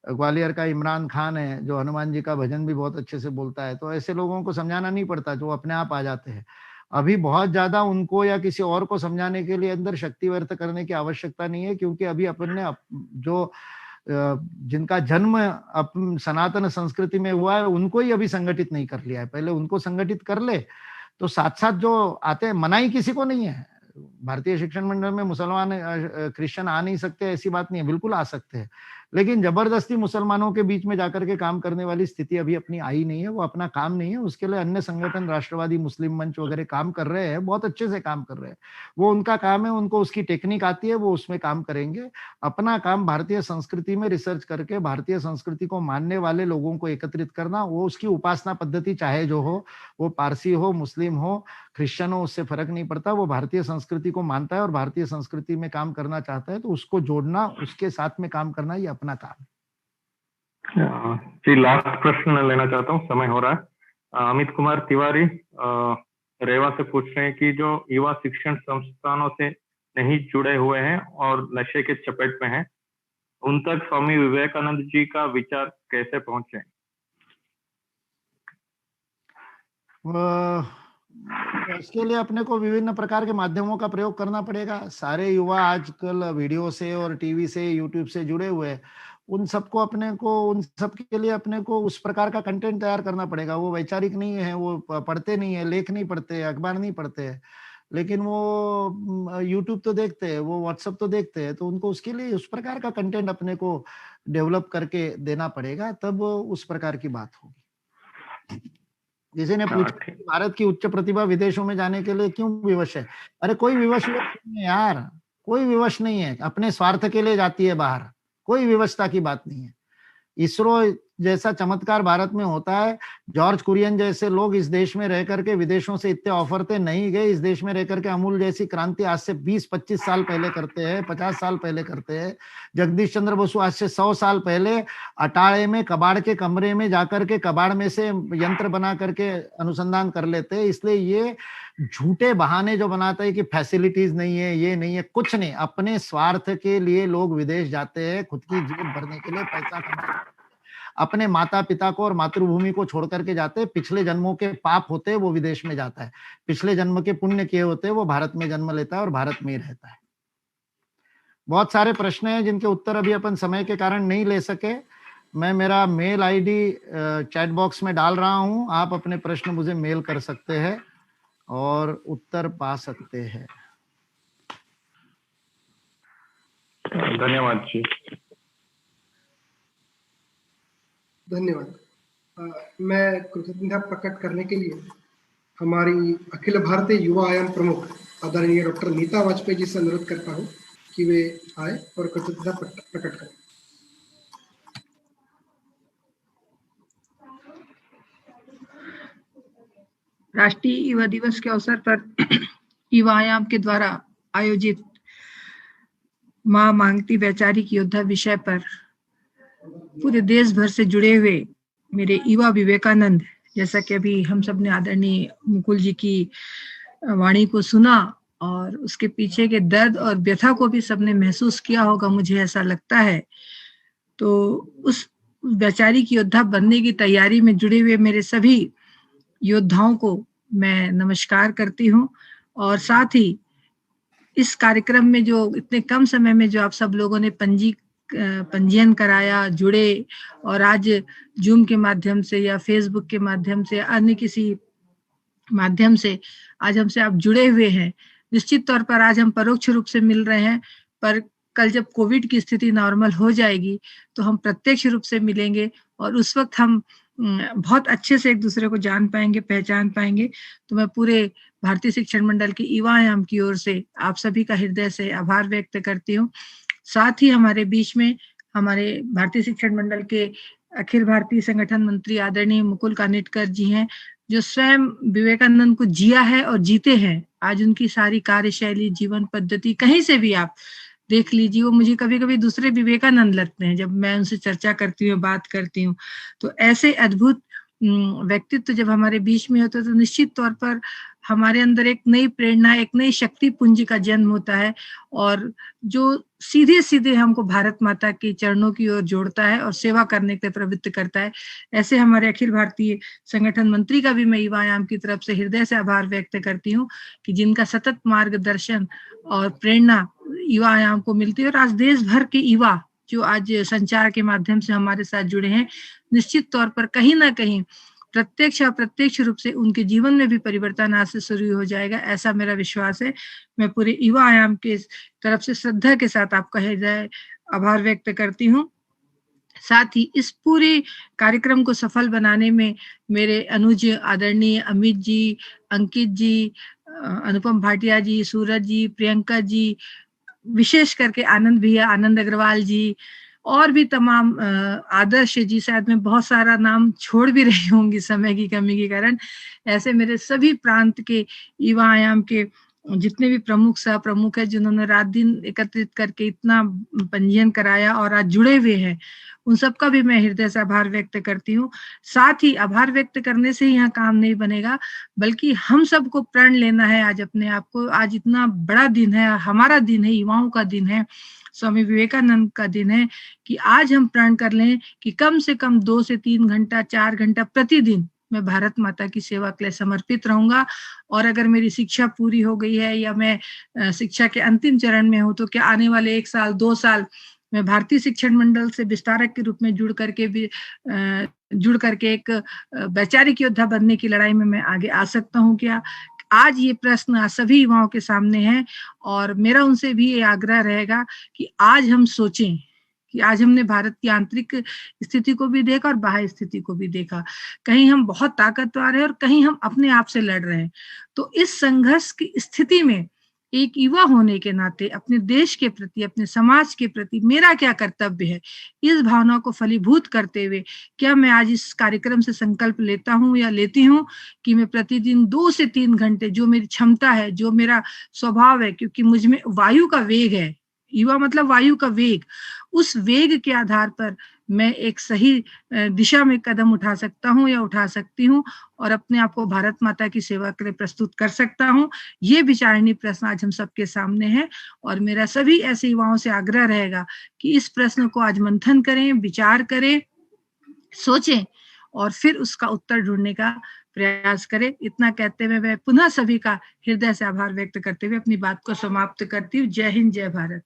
ग्वालियर का इमरान खान है, जो हनुमान जी का भजन भी बहुत अच्छे से बोलता है। तो ऐसे लोगों को समझाना नहीं पड़ता, जो अपने आप आ जाते हैं। अभी बहुत ज्यादा उनको या किसी और को समझाने के लिए अंदर शक्ति व्यर्थ करने की आवश्यकता नहीं है, क्योंकि अभी अपन ने जो जिनका जन्म सनातन संस्कृति में हुआ है उनको ही अभी संगठित नहीं कर लिया है। पहले उनको संगठित कर ले तो साथ साथ जो आते हैं, मनाही किसी को नहीं है। भारतीय शिक्षण मंडल में मुसलमान क्रिश्चियन आ नहीं सकते ऐसी बात नहीं है, बिल्कुल आ सकते हैं, लेकिन जबरदस्ती मुसलमानों के बीच में जाकर के काम करने वाली स्थिति अभी अपनी आई नहीं है। वो अपना काम नहीं है, उसके लिए अन्य संगठन, राष्ट्रवादी मुस्लिम मंच वगैरह काम कर रहे हैं, बहुत अच्छे से काम कर रहे हैं। वो उनका काम है, उनको उसकी टेक्निक आती है, वो उसमें काम करेंगे। अपना काम भारतीय संस्कृति में रिसर्च करके भारतीय संस्कृति को मानने वाले लोगों को एकत्रित करना। वो उसकी उपासना पद्धति चाहे जो हो, वो पारसी हो, मुस्लिम हो, क्रिश्चियन हो, उससे फर्क नहीं पड़ता। वो भारतीय संस्कृति को मानता है और भारतीय संस्कृति में काम करना चाहता है, तो उसको जोड़ना, उसके साथ में काम करना, ये अपना काम है। जी, लास्ट प्रश्न लेना चाहता हूँ, समय हो रहा है। अमित कुमार तिवारी रेवा से पूछ रहे हैं कि जो युवा शिक्षण संस्थानों से नहीं जुड़े हुए हैं और नशे के चपेट में हैं, उन तक स्वामी विवेकानंद जी का विचार कैसे पहुंचे? इसके लिए अपने को विभिन्न प्रकार के माध्यमों का प्रयोग करना पड़ेगा। सारे युवा आजकल वीडियो से और टीवी से, यूट्यूब से जुड़े हुए हैं। उन सबको अपने को, उन सब के लिए अपने को उस प्रकार का कंटेंट तैयार करना पड़ेगा। वो वैचारिक नहीं है, वो पढ़ते नहीं है, लेख नहीं पढ़ते, अखबार नहीं पढ़ते हैं, लेकिन वो यूट्यूब तो देखते हैं, वो व्हाट्सएप तो देखते हैं। तो उनको उसके लिए उस प्रकार का कंटेंट अपने को डेवलप करके देना पड़ेगा, तब उस प्रकार की बात होगी। किसी ने पूछा भारत की उच्च प्रतिभा विदेशों में जाने के लिए क्यों विवश है? अरे कोई विवश नहीं है यार, कोई विवश नहीं है। अपने स्वार्थ के लिए जाती है बाहर, कोई विवशता की बात नहीं है। इसरो जैसा चमत्कार भारत में होता है। जॉर्ज कुरियन जैसे लोग इस देश में रह करके विदेशों से इतने ऑफर थे, नहीं गए। इस देश में रह करके अमूल जैसी क्रांति आज से 20-25 साल पहले करते हैं, 50 साल पहले करते हैं। जगदीश चंद्र बसु आज से 100 साल पहले अटाले में कबाड़ के कमरे में जाकर के कबाड़ में से यंत्र बना करके अनुसंधान कर लेते हैं। इसलिए ये झूठे बहाने जो बनाते हैं कि फैसिलिटीज नहीं है, ये नहीं है, कुछ नहीं। अपने स्वार्थ के लिए लोग विदेश जाते हैं, खुद की जेब भरने के लिए, पैसा कमाने, अपने माता पिता को और मातृभूमि को छोड़ करके जाते हैं। पिछले जन्मों के पाप होते हैं वो विदेश में जाता है, पिछले जन्म के पुण्य किए होते हैं वो भारत में जन्म लेता है और भारत में ही रहता है। बहुत सारे प्रश्न हैं जिनके उत्तर अभी अपन समय के कारण नहीं ले सके। मैं मेरा मेल आईडी चैट बॉक्स में डाल रहा हूं, आप अपने प्रश्न मुझे मेल कर सकते हैं और उत्तर पा सकते हैं। धन्यवाद जी। धन्यवाद। मैं कृतज्ञता प्रकट करने के लिए हमारी अखिल भारतीय युवा आयाम प्रमुख आदरणीय डॉक्टर नीता वाजपेयी जी से अनुरोध करता हूं कि वे आए और कृतज्ञता प्रकट करें। राष्ट्रीय युवा दिवस के अवसर पर युवा आयाम के द्वारा आयोजित मां मांगती वैचारिक योद्धा विषय पर पूरे देश भर से जुड़े हुए मेरे युवा विवेकानंद, जैसा कि अभी हम सब ने आदरणीय मुकुल जी की वाणी को सुना और उसके पीछे के दर्द और व्यथा को भी सबने महसूस किया होगा, मुझे ऐसा लगता है। तो उस वैचारिक योद्धा बनने की तैयारी में जुड़े हुए मेरे सभी योद्धाओं को मैं नमस्कार करती हूँ। और साथ ही इस कार्यक्रम में जो इतने कम समय में जो आप सब लोगों ने पंजीयन कराया, जुड़े, और आज जूम के माध्यम से या फेसबुक के माध्यम से, अन्य किसी माध्यम से आज हमसे आप जुड़े हुए हैं। निश्चित तौर पर आज हम परोक्ष रूप से मिल रहे हैं, पर कल जब कोविड की स्थिति नॉर्मल हो जाएगी तो हम प्रत्यक्ष रूप से मिलेंगे और उस वक्त हम बहुत अच्छे से एक दूसरे को जान पाएंगे, पहचान पाएंगे। तो मैं पूरे भारतीय शिक्षण मंडल की युवा आयाम की ओर से आप सभी का हृदय से आभार व्यक्त करती हूँ। साथ ही हमारे बीच में हमारे भारतीय शिक्षण मंडल के अखिल भारतीय संगठन मंत्री आदरणीय मुकुल कानिटकर जी हैं, जो स्वयं विवेकानंद को जिया है और जीते हैं। आज उनकी सारी कार्यशैली, जीवन पद्धति कहीं से भी आप देख लीजिए, वो मुझे कभी कभी दूसरे विवेकानंद लगते हैं जब मैं उनसे चर्चा करती हूँ, बात करती हूँ। तो ऐसे अद्भुत व्यक्तित्व जब हमारे बीच में होते हैं तो निश्चित तौर पर हमारे अंदर एक नई प्रेरणा, एक नई शक्ति पुंज का जन्म होता है, और जो सीधे सीधे हमको भारत माता के चरणों की ओर जोड़ता है और सेवा करने के लिए प्रवृत्त करता है। ऐसे हमारे अखिल भारतीय संगठन मंत्री का भी मैं युवा आयाम की तरफ से हृदय से आभार व्यक्त करती हूँ कि जिनका सतत मार्गदर्शन और प्रेरणा युवा आयाम को मिलती है। और आज देश भर के युवा जो आज संचार के माध्यम से हमारे साथ जुड़े हैं, निश्चित तौर पर कहीं ना कहीं प्रत्यक्ष अप्रत्यक्ष रूप से उनके जीवन में भी परिवर्तन आज से शुरू हो जाएगा, ऐसा मेरा विश्वास है। मैं पूरे युवा आयाम के तरफ से श्रद्धा के साथ आपका हृदय आभार व्यक्त करती हूँ। साथ ही इस पूरे कार्यक्रम को सफल बनाने में मेरे अनुज आदरणीय अमित जी, अंकित जी, अनुपम भाटिया जी, सूरज जी, प्रियंका जी, विशेष करके आनंद भैया, आनंद अग्रवाल जी, और भी तमाम आदर्श जी, शायद मैं बहुत सारा नाम छोड़ भी रही होंगी समय की कमी के कारण। ऐसे मेरे सभी प्रांत के युवा आयाम के जितने भी प्रमुख सह प्रमुख है, जिन्होंने रात दिन एकत्रित करके इतना पंजीयन कराया और आज जुड़े हुए हैं, उन सबका भी मैं हृदय से आभार व्यक्त करती हूँ। साथ ही आभार व्यक्त करने से यहाँ काम नहीं बनेगा, बल्कि हम सबको प्रण लेना है आज अपने आप को। आज इतना बड़ा दिन है, हमारा दिन है, युवाओं का दिन है, स्वामी विवेकानंद का दिन है, कि आज हम प्रण कर लें कि कम से कम 2 से 3 घंटा, 4 घंटा प्रतिदिन मैं भारत माता की सेवा के लिए समर्पित रहूंगा। और अगर मेरी शिक्षा पूरी हो गई है या मैं शिक्षा के अंतिम चरण में हूँ, तो क्या आने वाले 1 साल 2 साल मैं भारतीय शिक्षण मंडल से विस्तारक के रूप में जुड़ करके एक वैचारिक योद्धा बनने की लड़ाई में मैं आगे आ सकता हूँ क्या? आज ये प्रश्न आज सभी युवाओं के सामने है, और मेरा उनसे भी ये आग्रह रहेगा कि आज हम सोचें कि आज हमने भारत की आंतरिक स्थिति को भी देखा और बाह्य स्थिति को भी देखा। कहीं हम बहुत ताकतवर हैं और कहीं हम अपने आप से लड़ रहे हैं। तो इस संघर्ष की स्थिति में एक युवा होने के नाते अपने देश के प्रति, अपने समाज के प्रति मेरा क्या कर्तव्य है, इस भावना को फलीभूत करते हुए क्या मैं आज इस कार्यक्रम से संकल्प लेता हूं या लेती हूं कि मैं प्रतिदिन 2 से 3 घंटे, जो मेरी क्षमता है, जो मेरा स्वभाव है, क्योंकि मुझ में वायु का वेग है, युवा मतलब वायु का वेग, उस वेग के आधार पर मैं एक सही दिशा में कदम उठा सकता हूं या उठा सकती हूं और अपने आप को भारत माता की सेवा के लिए प्रस्तुत कर सकता हूं। ये विचारणीय प्रश्न आज हम सबके सामने है, और मेरा सभी ऐसे युवाओं से आग्रह रहेगा कि इस प्रश्न को आज मंथन करें, विचार करें, सोचें और फिर उसका उत्तर ढूंढने का प्रयास करें। इतना कहते हुए मैं पुनः सभी का हृदय से आभार व्यक्त करते हुए अपनी बात को समाप्त करती हूँ। जय हिंद, जय भारत।